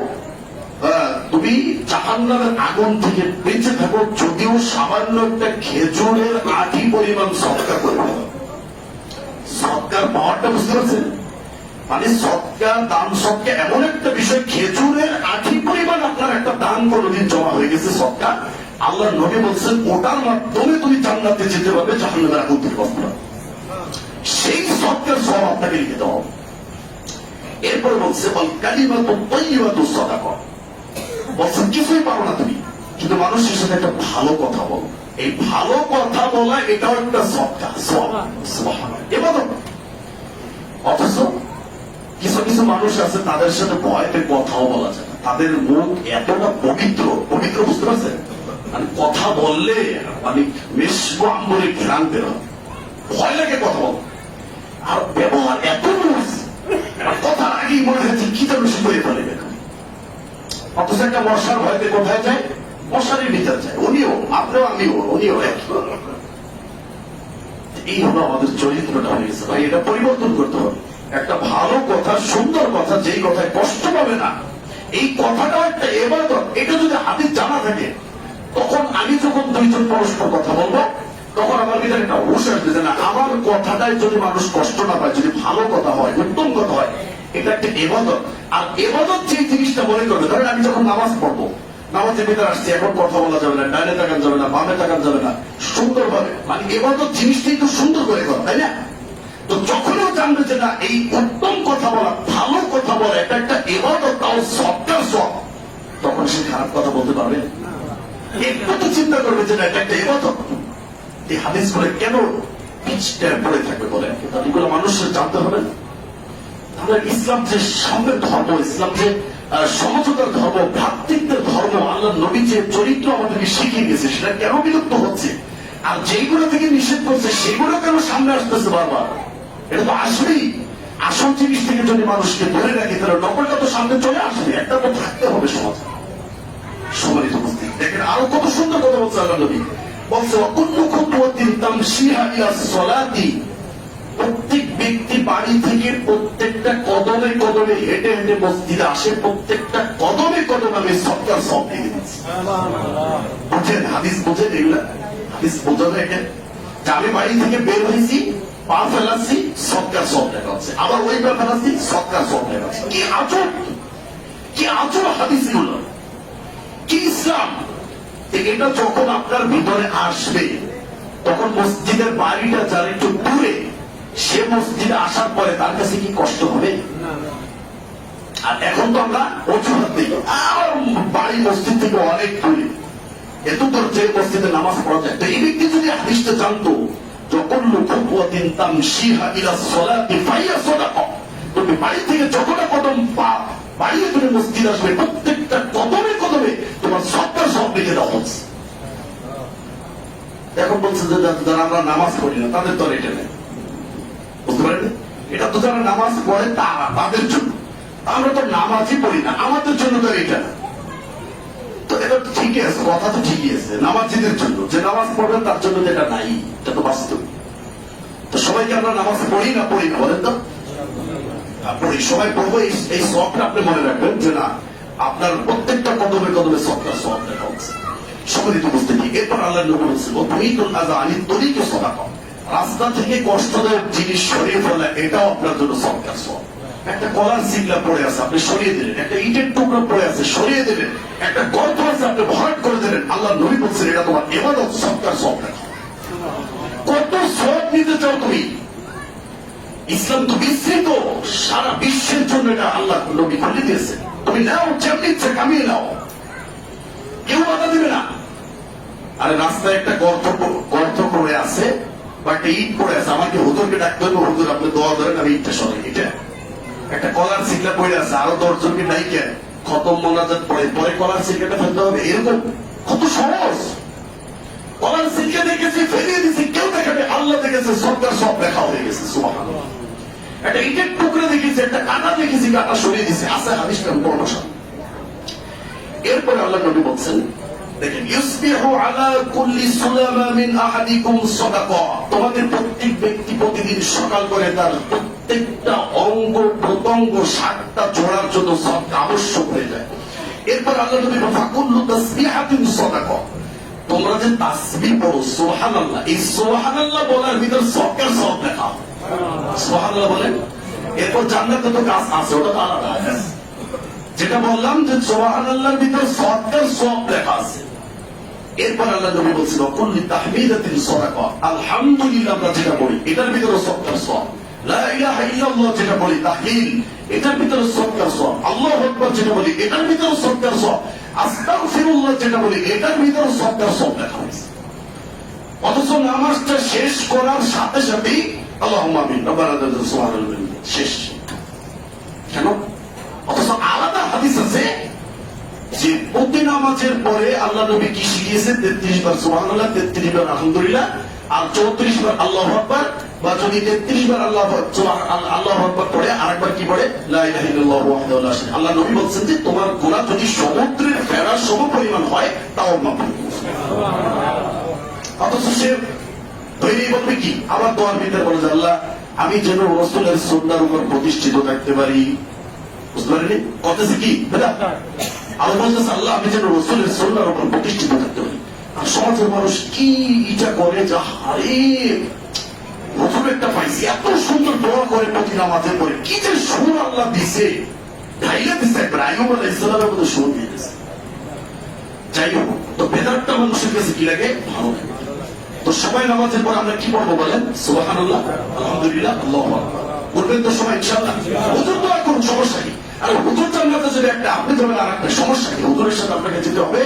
তুমি জাহান্নামের আগুন থেকে বেঁচে থাকো যদিও সামান্য একটা খেজুরের আটি পরিমাণ সৎকার করবে। সৎকার পাওয়ারটা বুঝতে পারছেন? মানে সৎকার দান সৎকার এমন একটা বিষয়, খেজুরের আটি পরিমাণ আপনার একটা দান কোনদিন জমা হয়ে গেছে সৎকার, আল্লাহ নবী বলছেন ওটার মাধ্যমে তুমি জান্নাতে যেতে পারবে জাহান্নামের আগুন থেকে বাঁচবে। সেই সৎকার সব আপনাকে লিখে দেওয়া হবে। এরপর বলছে বল কালিমাতু তাইয়্যিবাতু সাদাকা, বলছেন কিছুই পারো না তুমি, কিন্তু মানুষের সাথে একটা ভালো কথা বলো। এই ভালো কথা বলা এটাও একটা সৎকা, সুবহানাল্লাহ, ইবাদত। অথচ কিছু কিছু মানুষ আছে তাদের সাথে ভয়তে কথাও বলা যায় না, তাদের মুখ এতটা পবিত্র, পবিত্র বুঝতে পারছেন? মানে কথা বললে মানে মেশবো আম্বরে ঘ্রাণ বের হয়, ভয় লাগে কথা বল, আর ব্যবহার এত লুজ, কথা আগেই মনে হচ্ছে কি যেন সে করে ফেলে। অথচ একটা মশার ভয়তে কোথায় যায়? মশারির ভিতর যায়। উনিও, আপনিও, আমিও, উনিও একই। এই হলো আমাদের চরিত্রটা হয়ে গেছে ভাই, এটা পরিবর্তন করতে হবে। একটা ভালো কথা, সুন্দর কথা, যেই কথায় কষ্ট পাবে না, এই কথাটাও একটা ইবাদত। এটা যদি হাদিস জানা থাকে, তখন আমি যখন দুইজন পরস্পর কথা বলবো, তখন আমার ভিতরে একটা হুঁশ আসবে যে না, আমার কথাটাই যদি মানুষ কষ্ট না পায়, যদি ভালো কথা হয়, উত্তম কথা হয়, এটা একটা ইবাদত। আর ইবাদত যে জিনিসটা মনে করবে, ধরেন আমি যখন নামাজ পড়বো, নামাজের ভিতরে আসছি, এখন কথা বলা যাবে না, ডাইনে তাকান যাবে না, বামে তাকান যাবে না, সুন্দরভাবে, মানে ইবাদত জিনিসটাই তো সুন্দর করে করা, তাই না? তো যখনও জানবে যে না, এই উত্তম কথা বলা, ভালো কথা বলা, এটা একটা ইবাদত, তাও সবটার সব, তখন সে খারাপ কথা বলতে পারবে। একটু তো চিন্তা করবে যে না, এটা একটা ইবাদত। এই হাদিস গুলো কেন পিছটা পড়ে থাকবে বলেন? এগুলো মানুষের জানতে হবে না। আমরা ইসলাম যে সামনের ধর্ম, ইসলাম যে সমঝোতার ধর্ম, ভ্রাতৃত্বের ধর্ম, আল্লাহ নবী যে চরিত্র আমাদেরকে শিখিয়ে গেছে, সেটা কেন বিলুপ্ত হচ্ছে? আর যেগুলো থেকে নিষেধ করছে সেগুলো কেন সামনে আসতেছে বারবার? এটা তো আসবেই। আসল জিনিস থেকে যদি মানুষকে ধরে রাখে, তাহলে নকলটা তো সামনে চলে আসবে, একটা তো থাকতে হবে সমাজে। সম্মানিত উপস্থিতি, দেখেন আরো কত সুন্দর কথা বলছে আল্লাহ নবী। বলছে কুল্লু খুতওয়াতিন তামশিহা ইলা সলাতি, প্রত্যেক ব্যক্তি বাড়ি থেকে প্রত্যেকটা কদমে কদমে হেঁটে হেঁটে মসজিদে আসে, প্রত্যেকটা কদমে কদমে আমি সৎকার সব দিয়ে দিচ্ছি। বুঝেন হাদিস, বুঝেন এগুলা হাদিস বোঝানো। এখানে আমি বাড়ি থেকে বের হয়েছি, পা ফেলাচ্ছি, সৎকার সব লেখা হচ্ছে, আবার ওই পা ফেলাচ্ছি, সৎকার সব লেখা হচ্ছে। কি আজব, কি আজব হাদিস গুলো, কি ইসলাম! এটা যখন আপনার ভিতরে আসবে, তখন মসজিদের বাড়িটা যার একটু দূরে, সে মসজিদে আসার পরে তার কাছে কি কষ্ট হবে? আর এখন তো আমরা অজুহাত দিই, বাড়ি মসজিদ থেকে অনেক দূরে, এত দূর যে মসজিদে নামাজ পড়া যায়। তো এই ব্যক্তি যদি হাদিসটা জানতো, যখন খুতওয়াতিন তামশিহা ইলা সলাতি ফাহিয়া সাদাকা, তুমি বাড়ি থেকে যতটা কদম পা বাড়িয়ে তুমি মসজিদ আসবে, প্রত্যেকটা কদমে কদমে তোমার সবটা সব লিখে দেওয়া হচ্ছে। এখন বলছে যে যারা আমরা নামাজ পড়ি না, তাদের তো এটা নেই, বুঝতে পারেন? এটা তো যারা নামাজ পড়ে তারা, তাদের জন্য। আমরা তো নামাজই পড়ি না, আমাদের জন্য তো এটা না। তো এটা তো ঠিকই আছে, কথা তো ঠিকই আছে, নামাজিদের জন্য, যে নামাজ পড়বেন তার জন্য যেটা নাই, এটা তো বাস্তব। তো সবাইকে আমরা নামাজ পড়ি না, পড়ি না বলেন তো? পড়ি, সবাই পড়বো। এই সবটা আপনি মনে রাখবেন যে না, আপনার প্রত্যেকটা কদমে কদমে সবটা সব দেখা হচ্ছে। সম্মানিত উপস্থিতি, এরপর আল্লাহ নবী বলছেন তুমিতুল আযা আনিত তরিকি সাদাকা, রাস্তা থেকে কষ্টদায়ক জিনিস সরিয়ে ফেলা, এটাও আপনার জন্য সদকার সওয়াব। একটা কলার সিগলা পড়ে আছে, আপনি সরিয়ে দিলেন, একটা ইটের টুকরো পড়ে আছে, সরিয়ে দিলেন, একটা গর্ত আছে, আপনি ভরাট করে দিলেন, আল্লাহ নবী বলছেন এটা তোমার ইবাদত, সদকার সওয়াব রাখো। কত সওয়াব নিতে চাও তুমি? ইসলাম তো বিস্তৃত, সারা বিশ্বের জন্য এটা আল্লাহ নবী খুলে দিয়েছে। তুমি নাও, যেমনি ইচ্ছে কামিয়ে নাও, কেউ বাধা দিবে না। আরে রাস্তায় একটা গর্ত পড়ে আছে বা একটা ইট পড়ে আছে, আমাকে হুজুরকে ডাকতে হবে, হুজুর আপনি দোয়া করেন আমি ইটটা সরাই। এটা একটা কলার সিগলা পড়ে আছে, আরো 10 জনকে ডাইকে খতম মোনাজাত পড়ে, পরে কলার সিগলাটা ফেলতে হবে, এরকম কত সহজ। কলার সিগলা দেখেছি, ফেলিয়ে দিছি, কেউ দেখাবে, আল্লাহ দেখেছে, সবটার সব দেখা হয়ে গেছে। সুবহানাল্লাহ। একটা ইটের টুকরে দেখেছি, একটা কাটা দেখেছি, কাটা সরিয়ে দিছে, আছে হাদিসটা পড়া। এরপরে আল্লাহ নবী বলছেন, দেখেন, ইউসবিহু আলা কুল্লি সুলামা মিন আহাদিকুম সাদাকা, তোমাদের প্রত্যেক ব্যক্তি প্রতিদিন সকাল করে তার প্রত্যেকটা অঙ্গ প্রত্যঙ্গ 60টা জোড়ার জন্য সদকা আবশ্যক হয়ে যায়। এরপর আল্লাহ নবী ফাকুল্লু তাসবিহাতিন সাদাকা, তোমরা যে তাসবিহ পড়ো সুবহানাল্লাহ, এই সুবহানাল্লাহ বলার ভিতর সদকার সওয়াব লেখা। সুবহানাল্লাহ বলেন। এরপর জান্নাতে তো কাজ আছে, ওটা তো আলাদা। যেটা বললাম যে সুবহানাল্লাহর ভিতর সদকার সওয়াব লেখা আছে। এরপর আল্লাহ নবী বলছেন কুল্লি তাহমিদাতিন সাদাকা, আলহামদুলিল্লাহ আমরা যেটা বলি এটার ভিতরে সদকার সওয়াব। লা ইলাহা ইল্লাল্লাহ যেটা বলি তাহলিল, এটার ভিতরে সদকার সওয়াব। আল্লাহু আকবার যেটা বলি এটার ভিতরে সদকার সওয়াব। আস্তাগফিরুল্লাহ যেটা বলি এটার ভিতরে সদকার সওয়াব লেখা হয়েছে। অথচ নামাজটা শেষ করার সাথে সাথেই আল্লাহুম্মা আমিন রব্বানা লাকাল সুবহানাল্লাহ শেষ। কেন? অথচ আলাদা হাদিস আছে যে প্রতি নামাজের পরে আল্লাহ নবী কি শিখিয়েছেন, 33 বার সুবহানাল্লাহ, 33 বার আলহামদুলিল্লাহ, আর 34 বার আল্লাহু আকবার, বা যদি 33 বার আল্লাহু আকবার পড়ে আরেকবার কি পড়ে লা ইলাহা ইল্লাল্লাহু ওয়াহদাহু লা শারীকা। আল্লাহ নবী বলছেন যে তোমার গুনাহ যদি সমুদ্রের ফেরার সমপরিমাণ হয় তাও মাফ হবে। অথচ সে তৈরি বলবে কি, আবার দোয়ার ভিতরে বলে যে আল্লাহ আমি যেন রাসূলের সুন্নাহর উপর প্রতিষ্ঠিত থাকতে পারি। বুঝতে পারেনি কথাটা কি? আল্লাহ বলতেছে আল্লাহ আমি যেন রাসূলের সুন্নাহর উপর প্রতিষ্ঠিত থাকতে পারি। আর সমাজের মানুষ কি এটা করে যে আরে প্রথম একটা পাইছি, এত সুন্দর দোয়া করে প্রতি নামাজের পরে, কি যে সুর আল্লাহ দিছে, ঢাইলা দিছে একবার। আইয়ুব আলাইহিস সালামের মধ্যে সুর দিয়ে দিছে। যাই হোক, তো বেদাতটা মানুষের কাছে কি লাগে? ভালো লাগে। তো সবাই নামাজের পর আমরা কি পড়বো বলেন? সুবহানাল্লাহ, আলহামদুলিল্লাহ, আল্লাহু আকবার বলবেন তো সবাই ইনশাআল্লাহ। হুজুর দোয়া করুন, সমস্যা কি? আর হুজুর জান্নাতে যদি একটা, আপনি যাবেন আর একটা, সমস্যা কি? হুজুরের সাথে আপনাকে যেতে হবে?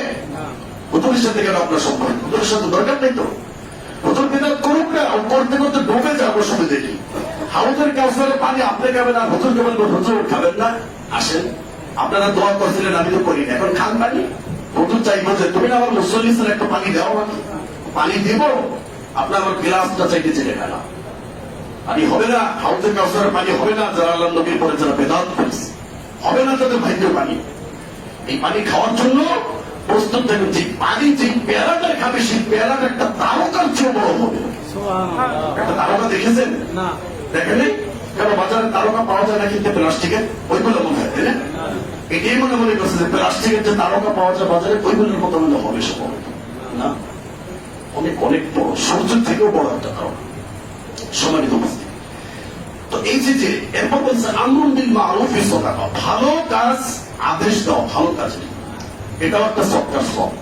হুজুরের সাথে গেলে আপনার সম্পর্ক, হুজুরের সাথে দরকার নেই তো। হুজুর বিদাত করুক না, করতে করতে ডুবে যাবো সবাই দেখি। হাউজের কাউসারের পানি আপনি খাবেন আর হুজুরকে বলবেন হুজুর খাবেন না। আসেন, আপনারা দোয়া করছিলেন, আমি তো করি না, এখন খান পানি। হুজুর চাইবো যে তুমি না আমার মুসল্লিদের একটা পানি দাও, আমাকে পানি দিব, আপনার আমার গ্লাসটা চাইতে চেলে ফেলা। পানি হবে না, হাউজের কাউসারের পানি হবে না, যারা আল্লাহ নবীর পরে যারা বেদাত করেছে, হবে না তাদের ভাগ্য পানি। এই পানি খাওয়ার জন্য প্রস্তুত থাকবেন। যে পানি যে পেয়ারাটা খাবে সেই পেয়ারাটা একটা তারকার চেয়ে বড় হবে। একটা তারকা দেখেছেন? দেখেন কেন? বাজারে তারকা পাওয়া যায় না কিন্তু প্লাস্টিকের, ওইগুলো মনে হয়, তাই না? এটাই মনে মনে করছে যে প্লাস্টিকের যে তারকা পাওয়া যায় বাজারে ওইগুলোর মতো মনে হবে সব না, অনেক অনেক বড়, সূর্যের থেকেও বড় একটা তারকা। সম্মানিত উপস্থিতি, তো এই যে এরপর বলছে আমরুন বিল মারুফি সাদাকা, ভালো কাজ আদেশ দাও, ভালো কাজ, এটাও একটা সদকার সওয়াব।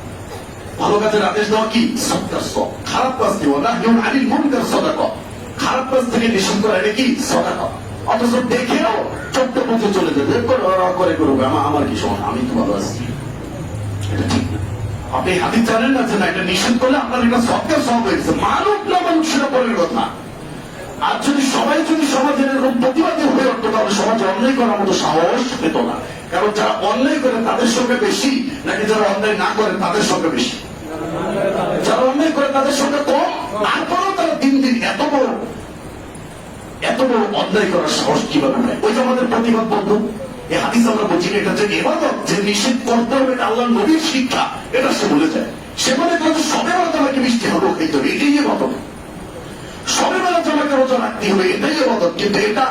ভালো কাজের আদেশ দেওয়া কি? সদকার সওয়াব। খারাপ কাজ দেওয়া না, যেমন আনিল মুনকার সাদাকা, খারাপ কাজ থেকে নিষেধ করা, এটা কি? সাদাকা। অথচ দেখেও চোখটা পথে চলে যেতে করে করবে, আমার কি সমস্যা, আমি তো ভালো আছি, এটা ঠিক না। আপনি হাদিস জানেন না যে না, এটা নিষেধ করলে আপনার এটা সদকার সওয়াব হয়ে গেছে। মানুষ না মানুষ সেটা পরের কথা। আর যদি সবাই যদি সমাজের এরকম প্রতিবাদী হয়ে উঠতো তাহলে সমাজে অন্যায় করার মতো সাহস পেত না। কারণ যারা অন্যায় করে তাদের সঙ্গে বেশি, নাকি যারা অন্যায় না করে তাদের সঙ্গে বেশি? যারা অন্যায় করে তাদের সঙ্গে কম, তারপরেও তারা দিন দিন এত বড় অন্যায় করার সাহস কিভাবে হয়? ওই যে আমাদের প্রতিবাদ বন্ধু, এই হাদিস আমরা বলছি এটা যে ইবাদত, যে নিষেধ করতে হবে এটা আল্লাহর নবীর শিক্ষা, এটা সে বলে যায়। সে মনে করে সবে বেলা তোমাকে মিষ্টি হলো খেতে হবে, এটাই ইবাদত। সবে বেলা তোমাকে রোজা রাখতে হবে, এটাই ইবাদত। কিন্তু এটা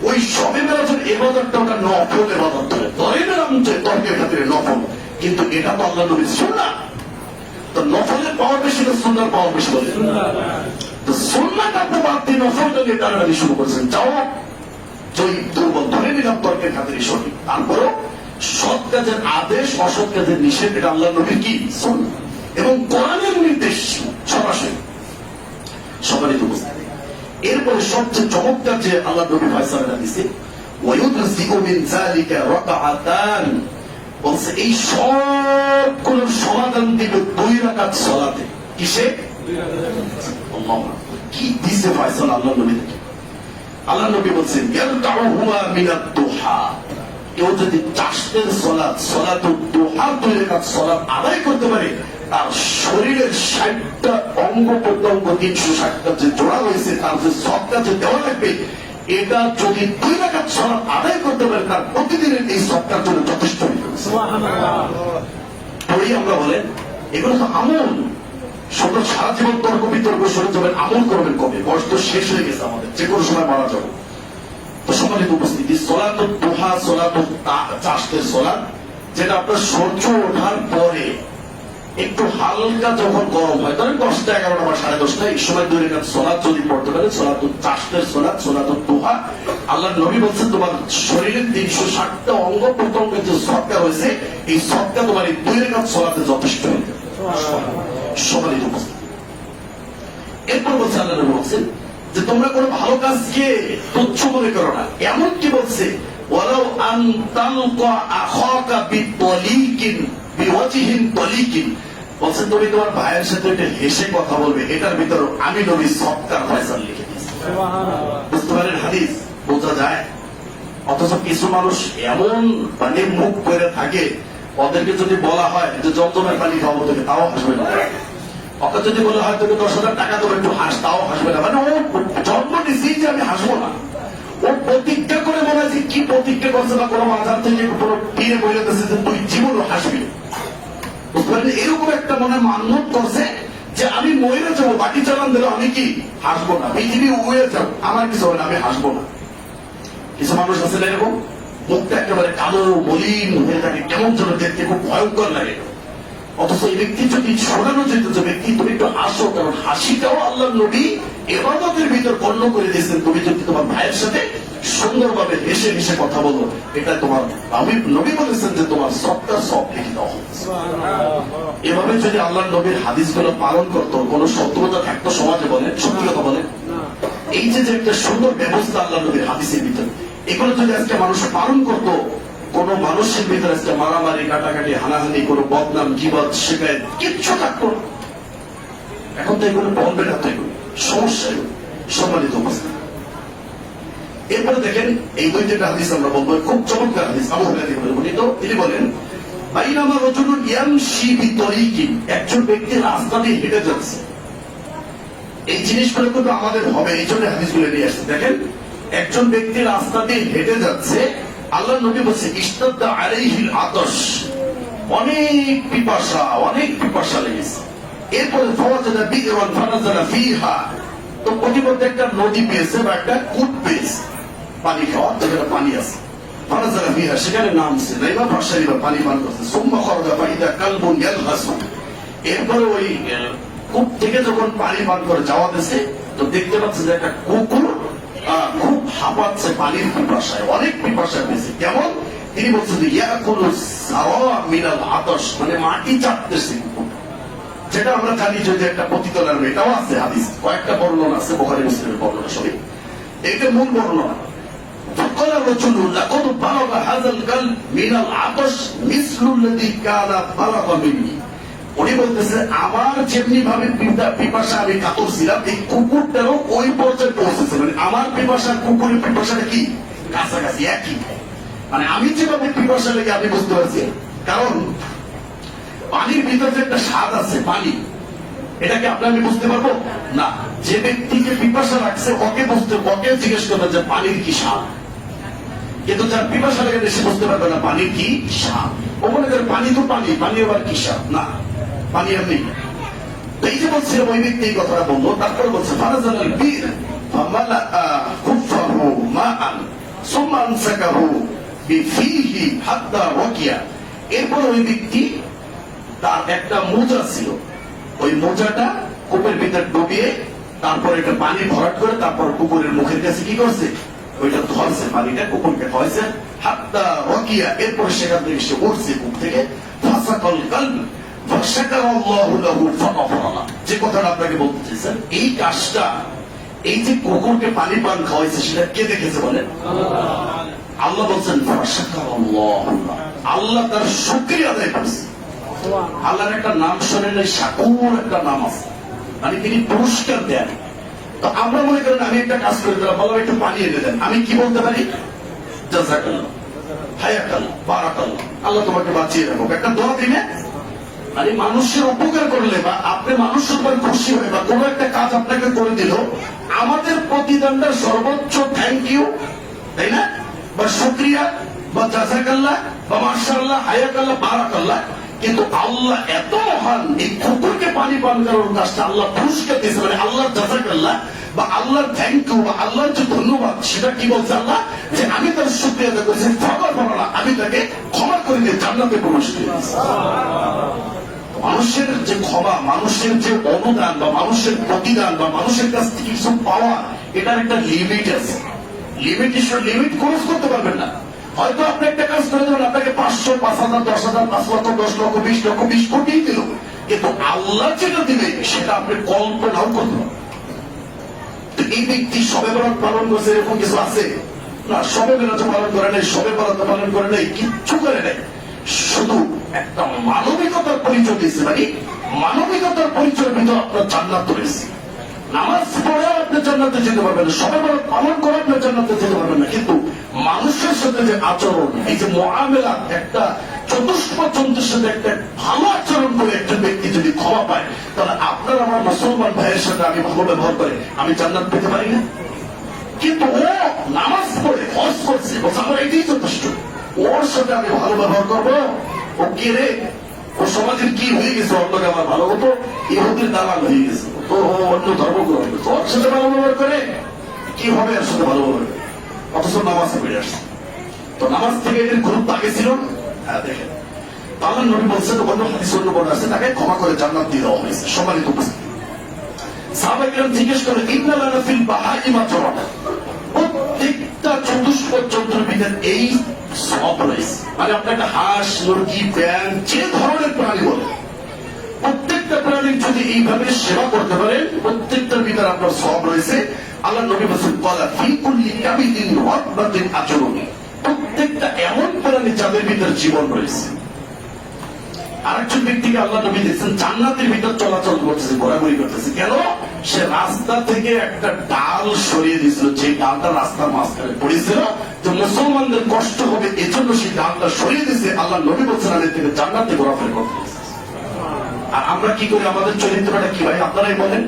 ওই সবে বেলা যে ইবাদতটা ওটা নফল ইবাদত ধরে নিলাম যে তর্কের খাতিরে নফল, কিন্তু এটা তো আল্লাহ নবীর সুন্নাহ। তো নফলের পাওয়ার বেশি না সুন্নাহর পাওয়ার বেশি? বলে তো সুন্নাহটা আপনি বাদ দিয়ে নফলটা নিয়ে টানাটানি শুরু করেছেন। যাও জয়ী দুর্বল, ধরে নিলাম তর্কের খাতিরে সঠিক, তারপরও সৎ কাজের আদেশ অসৎ কাজের নিষেধ এটা আল্লাহ নবীর কি? সুন্নাহ এবং কোরআনের নির্দেশ সরাসরি। সম্মানিত উপস্থিতি, এরপরে সবচেয়ে চমৎকার যে আল্লাহ নবী ফয়সালা দিছে, ওয়ায়ুদরিকু মিন যালিকা রাকাআতান, বলছে এই সবগুলোর সমাধান দিবে 2 রাকাত সালাতে। কিসে? আল্লাহ কি দিছে ফয়সালা আল্লাহ নবী থেকে। আল্লাহ নবী বলছেন ইয়ারকাউহুমা মিনাদ দুহা, কেউ যদি চাষের সালাতুদ দুহা 2 রাকাত সালাত আদায় করতে পারে, তার শরীরের 60টা অঙ্গ প্রত্যঙ্গ 360টা যে জোড়া রয়েছে তার যে সদকা যে দেওয়া লাগবে, এটা যদি 2 রাকাত সালাত আদায় করতে পারে তার প্রতিদিনের এই সবটার জন্য যথেষ্ট হয়ে যাবে। পড়ি আমরা বলেন এগুলো তো আমল। শুধু সারা জীবন তর্ক বিতর্ক শুরু যাবেন, আমল করবেন কবে? বয়স তো শেষ হয়ে গেছে, আমাদের যে কোনো সময় মারা যাবে। তো সম্মানিত উপস্থিতি, সলাতুল দুহা, সলাতুল চাষতের সলাত, যেটা আপনার সূর্য ওঠার পরে একটু হালকা যখন গরম হয়, ধরেন 10টা 11টা বা 10:30 এই সময় 2 রাকাত সলাত যদি পড়তে পারে, সলাতুল চাষতের সলাত, সলাতুল দুহা, আল্লাহর নবী বলছেন তোমার শরীরের 360টা অঙ্গ প্রত্যঙ্গের যে সদকা হয়েছে, এই সদকা তোমার এই 2 রাকাত সলাতে যথেষ্ট হয়ে যাবে। সম্মানিত উপস্থিতি, এরপর বলছে আল্লাহ নবী বলছেন যে তোমরা কোনো ভালো কাজকে তুচ্ছ মনে করো না। এমন কি বলছে, ওয়ালাউ আন তালকা আখাকা বিতলিকিন বিওয়াজহিন তলিকিন, বলছে তুমি তোমার ভাইয়ের সাথে একটা হেসে কথা বলবে, এটার ভিতর আমি নবী সদকার ফয়সাল লিখে দিয়েছি। বুঝতে পারেন হাদিস বোঝা যায়। অথচ কিছু মানুষ এমন মানে মুখ করে থাকে, ওদেরকে যদি বলা হয় যে জমজমের পানি খাওয়াবো তোকে, তাও হাসবে না। ওকে যদি বলা হয় তোকে 10,000 টাকা দেবো একটু হাস, তাও হাসবে না। মানে ও জন্ম নিচ্ছি যে আমি হাসবো না, ও প্রতিজ্ঞা করে মনে হয়। কি প্রতিজ্ঞা করছে? না কোনো মাথার থেকে কোনো পীরে বলে দিচ্ছে যে তুই জীবনও হাসবি। বুঝতে পারেন, এরকম একটা মনে মান্যত করছে যে আমি মরে যাবো, বাকি চালান দিলে আমি কি হাসবো না, পৃথিবী উড়ে যাবো, আমার কিছু হবে না, আমি হাসবো না। কিছু মানুষ আছে না এরকম, মুখটা একেবারে কালো মলিন হয়ে থাকে, কেমন যেন দেখতে খুব ভয়ঙ্কর লাগে। অথচ এই ব্যক্তি যদি শোনানো যেত যে ব্যক্তি তুমি একটু হাসো, কারণ হাসিটাও আল্লাহ নবী ইবাদতের ভিতর গণ্য করে দিয়েছেন। তুমি যদি তোমার ভাইয়ের সাথে সুন্দরভাবে হেসে হেসে কথা বলো, এটা তোমার, আমি নবী বলেছেন যে তোমার সবটা সব লিখে দেওয়া হবে। এভাবে যদি আল্লাহ নবীর হাদিসগুলো পালন করতো, কোন শত্রুতা থাকতো সমাজে, বলেন সত্যি কথা বলেন, এই যে একটা সুন্দর ব্যবস্থা আল্লাহ নবীর হাদিসের ভিতরে, এগুলো যদি আজকে মানুষ পালন করতো, কোন মানুষের ভিতরে আজকে মারামারি, কাটাকাটি, হানাহানি, কোন বদনাম, গীবত, শিকায়েত কিচ্ছু থাকতো না। এখন তো এগুলো বলবে না, তো এগুলো সমস্যা। সম্মানিত অবস্থা, এরপরে দেখেন এই 2টা হাদিস আমরা বলবো, খুব চমৎকার হাদিস। আবু হুরায়রা থেকে বর্ণিত, তিনি বলেন বাইনামা রাজুলুন ইয়ামশি বিতরিকিন, একজন ব্যক্তি রাস্তা দিয়ে হেঁটে যাচ্ছে। এই জিনিসগুলো কিন্তু আমাদের হবে, এই জন্য হাদিসগুলো নিয়ে আসছে। দেখেন একজন ব্যক্তি রাস্তা দিয়ে হেঁটে যাচ্ছে, আল্লাহ নবী বলছে ইশতাদ্দা আলাইহিল আতশ, অনেক পিপাসা লেগেছে। এরপরে ফাওয়াজাদা বি'রান ফানাজালা ফিহা, তো প্রতিমধ্যে একটা নদী পেয়েছে বা একটা কূপ পেয়েছে, পানি খাওয়া, যেখানে পানি আছে। ফানাজালা ফিহা, সেখানে নামছে, নাইমা ফাশারিবা, পানি পান করছে। সুম্মা খারাজা ফাইদা কালবুন ইয়ালহাসু, এরপরে ওই কূপ থেকে যখন পানি পান করে যাওয়া দিয়েছে, তো দেখতে পাচ্ছে যে একটা কুকুর খুব হাঁপাচ্ছে পানির পিপাসায়, অনেক পিপাসা পেয়েছে। কেমন? তিনি বলছেন যে ইয়াকুলু সারা মিনাল আতশ, মানে মাটি চাটতেছে কুকুর, যেটা আমরা জানি যে একটা পতিতলার, এটাও আছে হাদিস, কয়েকটা বর্ণনা আছে, বুখারী মুসলিমের বর্ণনা সবই, এটা মূল বর্ণনা। فقال الرجل لقد بلغ هذا القلب من العطش مثل الذي كان بلغ مني, উনি বলতেছে আমার যেমনি ভাবে পিপাসা আমি কাতর ছিলাম, এই কুকুরটারও ওই পর্যায়ে পৌঁছেছে। মানে আমার পিপাসা কুকুরের পিপাসাটা কি কাছাকাছি, একই। মানে আমি যেভাবে পিপাসা লেগে আমি বুঝতে পারছি, কারণ পানির ভিতরে যে একটা স্বাদ আছে, পানি, এটাকে আপনি আমি বুঝতে পারবো না। যে ব্যক্তিকে পিপাসা রাখছে ওকে জিজ্ঞেস করবে যে পানির কি স্বাদ, কিন্তু যার পিপাসা লেগে সে বুঝতে পারবে না পানির কি স্বাদ। ও মনে করে পানি তো পানি, পানি আবার কি স্বাদ, না পানি এমনি। এই যে বলছিলাম ওই ব্যক্তি এই কথাটা বললো, তারপরে বলছে ফানাজালাল বীর ফামালাআ কুফাহু মাআন সুম্মা আমসাকাহু বিফিহি হাত্তা ওয়াকিয়া, এরপর ওই ব্যক্তি তার একটা মোজা ছিল, ওই মোজাটা কূপের ভিতরে ডুবিয়ে তারপর এটা পানি ভরাট করে তারপর কুকুরের মুখের কাছে কি করছে, ওইটা ধরছে, পানিটা কুকুরকে খাওয়াইছে। হাত্তা ওয়াকিয়া, এরপর সেখান থেকে সে উঠছে কূপ থেকে। ফাসাকাল কালব ফাশাকারাল্লাহু লাহু ফাগাফারা লাহু, যে কথাটা আপনাকে বলতে চাইছেন, এই কাজটা, এই যে কুকুরকে পানি পান খাওয়াইছে, সেটা কে দেখেছে বলেন? আল্লাহ বলছেন ফাশাকারাল্লাহু লাহু, আল্লাহ তার শুকরিয়া আদায় করছে। আল্লাহর একটা নাম শোনেন, শাকুর একটা নাম আছে, মানে তিনি পুরস্কার দেন। তো আমরা মনে করেন আমি একটা কাজ করে দিলাম, বললাম একটু পানি এনে দেন, আমি কি বলতে পারি? জাযাকাল্লাহ, হায়াকাল্লাহ, বারাকাল্লাহ, আল্লাহ তোমাকে বাঁচিয়ে রাখুক, একটা দোয়া দিনে মানে মানুষের উপকার করলে বা আপনি মানুষের উপর খুশি হয়ে বা কোনো একটা কাজ আপনাকে করে দিল, আমাদের প্রতিদানটা সর্বোচ্চ থ্যাংক ইউ, তাই না, বা শুকরিয়া বা জাযাকাল্লাহ বা মাশাআল্লাহ হায়াকাল্লাহ বারাকাল্লাহ। কিন্তু আল্লাহ এত মহান, এই কুকুরকে পানি পান করার কাজটা আল্লাহ পুরস্কার দিয়েছে, মানে আল্লাহর জাযাকাল্লাহ বা আল্লাহর থ্যাংক ইউ বা আল্লাহর যে ধন্যবাদ, সেটা কি বলছে আল্লাহ, যে আমি তার শুকরিয়া আদায় করেছি, আমি তাকে ক্ষমা করে দিয়ে জান্নাতে প্রবেশ করেছি। মানুষের যে ক্ষমা, মানুষের যে অনুদান বা মানুষের প্রতিদান বা মানুষের কাছ থেকে কিছু পাওয়া, এটার একটা লিমিট আছে। লিমিট ক্রস করতে পারবেন না। হয়তো আপনি একটা কাজ করে দেবেন, আপনাকে 500, 5,000, 10,000, 5 লক্ষ, 10 লক্ষ, 20 লক্ষ, 20 কোটি দিল, কিন্তু আল্লাহ যেটা দিবে সেটা আপনি কল্পনাও করতে পারবেন। এই ব্যক্তি শবে বরাত পালন করছে, এরকম কিছু আছে না? শবে বরাত পালন করে নাই, শবে বরাত পালন করে নাই, কিচ্ছু করে নাই, শুধু একটা মানবিকতার পরিচয় দিয়েছে। মানে মানবিকতার পরিচয়ের ভিতরে আপনার জান্নাত রয়েছে। নামাজ পড়েও আপনি জান্নাতে যেতে পারবেন না, সবাই বড় পালন করে আপনি জান্নাতে যেতে পারবেন না, কিন্তু মানুষের সাথে যে আচরণ, এই যে মুআমেলা, একটা চতুষ্পযন্ত্রের সাথে একটা ভালো আচরণ করে একজন ব্যক্তি যদি ক্ষমা পায়, তাহলে আপনার আমার মুসলমান ভাইয়ের সাথে আমি ভালো ব্যবহার করে আমি জান্নাত পেতে পারি না? কিন্তু ও নামাজ পড়ে হজ করছে, বলছে আমার এটাই যথেষ্ট, ওর সাথে আমি ভালো ব্যবহার করবো। ও কে রে? ও সমাজের কি হয়ে গেছে? অন্যকে আমার ভালো হতো, ইহুদির দালাল হয়ে গেছে, তো অন্য ধর্ম গ্রহণ করছে, ওর সাথে ভালো ব্যবহার করে কি হবে? এর সাথে ভালো ব্যবহার করে, অথচ নামাজ পড়ে আসছে। তো নামাজ থেকে এদের গুরুত্ব আগে ছিল। হ্যাঁ, দেখেন আল্লাহ নবী বলছেন, অন্য হাদিস অন্য বর্ণনা আছে, তাকে ক্ষমা করে জান্নাত দিয়ে দেওয়া হয়েছে। সম্মানিত উপস্থিতি, সাহাবায়ে কেরাম জিজ্ঞেস করে, ইন্না লানা ফিল বাহাইমা জরাব, প্রত্যেকটা চতুষ্পযন্ত্রের ভিতরে এই সওয়াব রয়েছে। মানে আপনি একটা হাঁস, মুরগি, ব্যাঙ, যে ধরনের প্রাণী বলেন, প্রত্যেকটা প্রাণীর যদি এইভাবে সেবা করতে পারেন, প্রত্যেকটার ভিতরে আপনার সওয়াব রয়েছে। আল্লাহ নবী বলেছেন, ক্বালা ফি কুল্লি কাবিদিন ওয়াতবাতিন আজরুন, প্রত্যেকটা এমন প্রাণী যাদের ভিতরে জীবন রয়েছে। আরেকজন ব্যক্তিকে আল্লাহ নবী দিয়েছেন জান্নাতের ভিতর চলাচল করতেছে, ঘোরাঘুরি করতেছে। কেন? সে রাস্তা থেকে একটা ডাল সরিয়ে দিয়েছিল, যে ডালটা রাস্তার মাঝখানে পড়েছিল, যে মুসলমানদের কষ্ট হবে এজন্য সেই ডালটা সরিয়ে দিয়েছে। আল্লাহ নবী বলছেন, আমি থেকে জান্নাতে ঘোরাফেরা করতে। আর আমরা কি করি? আমাদের চরিত্রটা কি ভাই আপনারাই বলেন?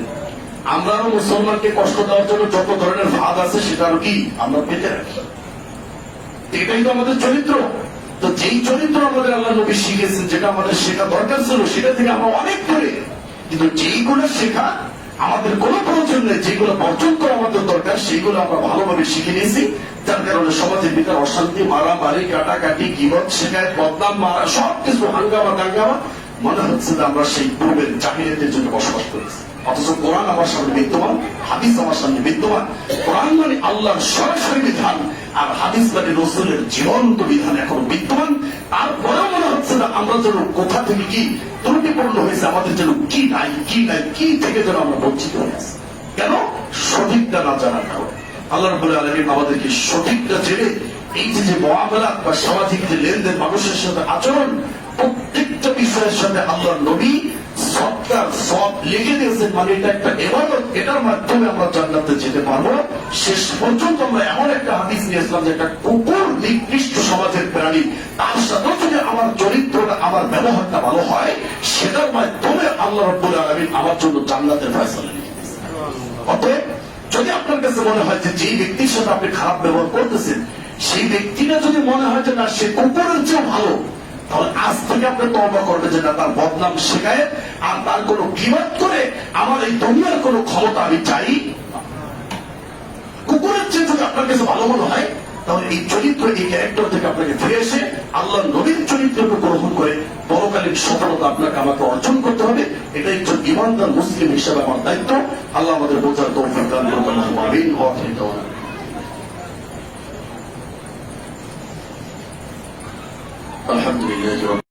আমরাও মুসলমানকে কষ্ট দেওয়ার জন্য যত ধরনের ভাব আছে সেটারও কি আমরা পেতে রাখি। এটাই তো আমাদের চরিত্র। তো যেই চরিত্র আমাদের আল্লাহ নবী শিখেছেন, যেটা আমাদের শেখা দরকার ছিল, সেটা থেকে আমরা অনেক দূরে। কিন্তু যেইগুলো শেখা আমাদের কোনো প্রয়োজন নেই, যেগুলো বর্জন করা আমাদের দরকার, সেইগুলো আমরা ভালোভাবে শিখে নিয়েছি। যার কারণে সমাজের ভিতরে অশান্তি, মারামারি, কাটাকাটি, গীবত, শিকায়ত, বদনাম, মারা, সবকিছু হাঙ্গামা টাঙ্গামা, মনে হচ্ছে যে আমরা সেই পূর্বের জাহিলিয়াতের জন্য বসবাস করেছি। অথচ কোরআন আমার সামনে বিদ্যমান, হাদিস আমার সামনে বিদ্যমান। কোরআন মানে আল্লাহর সরাসরি বিধান, আর হাদিস মানে রাসূলের জীবন্ত বিধান এখন বিদ্যমান। তারপরেও মনে হচ্ছে না আমরা যেন কোথা থেকে কি ত্রুটিপূর্ণ হয়েছে, আমাদের যেন কি নাই কি থেকে যেন আমরা বঞ্চিত হয়েছি। কেন? সঠিকটা না জানার কারণে। আল্লাহ রাব্বুল আলামিন আমাদেরকে সঠিকটা জেনে এই যে মুআমালাত বা সামাজিক যে লেনদেন, মানুষের সাথে আচরণ, প্রত্যেকটা বিষয়ের সাথে আল্লাহর নবী সব লিখে দিয়েছেন। মানে এটা একটা ইবাদত, এটার মাধ্যমে আমরা জান্নাতে যেতে পারবো। শেষ পর্যন্ত আমরা এমন একটা হাদিস নিয়েছিলাম যে একটা কুকুর নিকৃষ্ট সমাজের প্রাণী, তার সাথে যদি আমার চরিত্রটা, আমার ব্যবহারটা ভালো হয়, সেটার মাধ্যমে আল্লাহ রাব্বুল আলামিন আমার জন্য জান্নাতের ফয়সালা লিখে দিয়েছেন। অতএব যদি আপনার কাছে মনে হয় যে যেই ব্যক্তির সাথে আপনি খারাপ ব্যবহার করতেছেন, সেই ব্যক্তিটা যদি মনে হয় যে না সে কুকুরের চেয়ে ভালো, তাহলে আজ থেকে আপনি তওবা করবেন যে না, তার বদনাম শেখায় আর তার কোনো গীবত করে আমার এই দুনিয়ার কোনো ক্ষমতা আমি চাই। কুকুরের চেয়ে যদি আপনার কাছে ভালো মনে হয়, তাহলে এই চরিত্র, এই ক্যারেক্টার থেকে আপনাকে ফিরে এসে আল্লাহ নবীর চরিত্রকে গ্রহণ করে পরকালীন সফলতা আপনাকে আমাকে অর্জন করতে হবে। এটাই একজন ঈমানদার মুসলিম হিসেবে আমার দায়িত্ব। আল্লাহ আমাদের বোঝার তৌফিক দান করুন। আমিন ওয়া আখিরু দাওয়ানা। আলহামদুলিল্লাহ।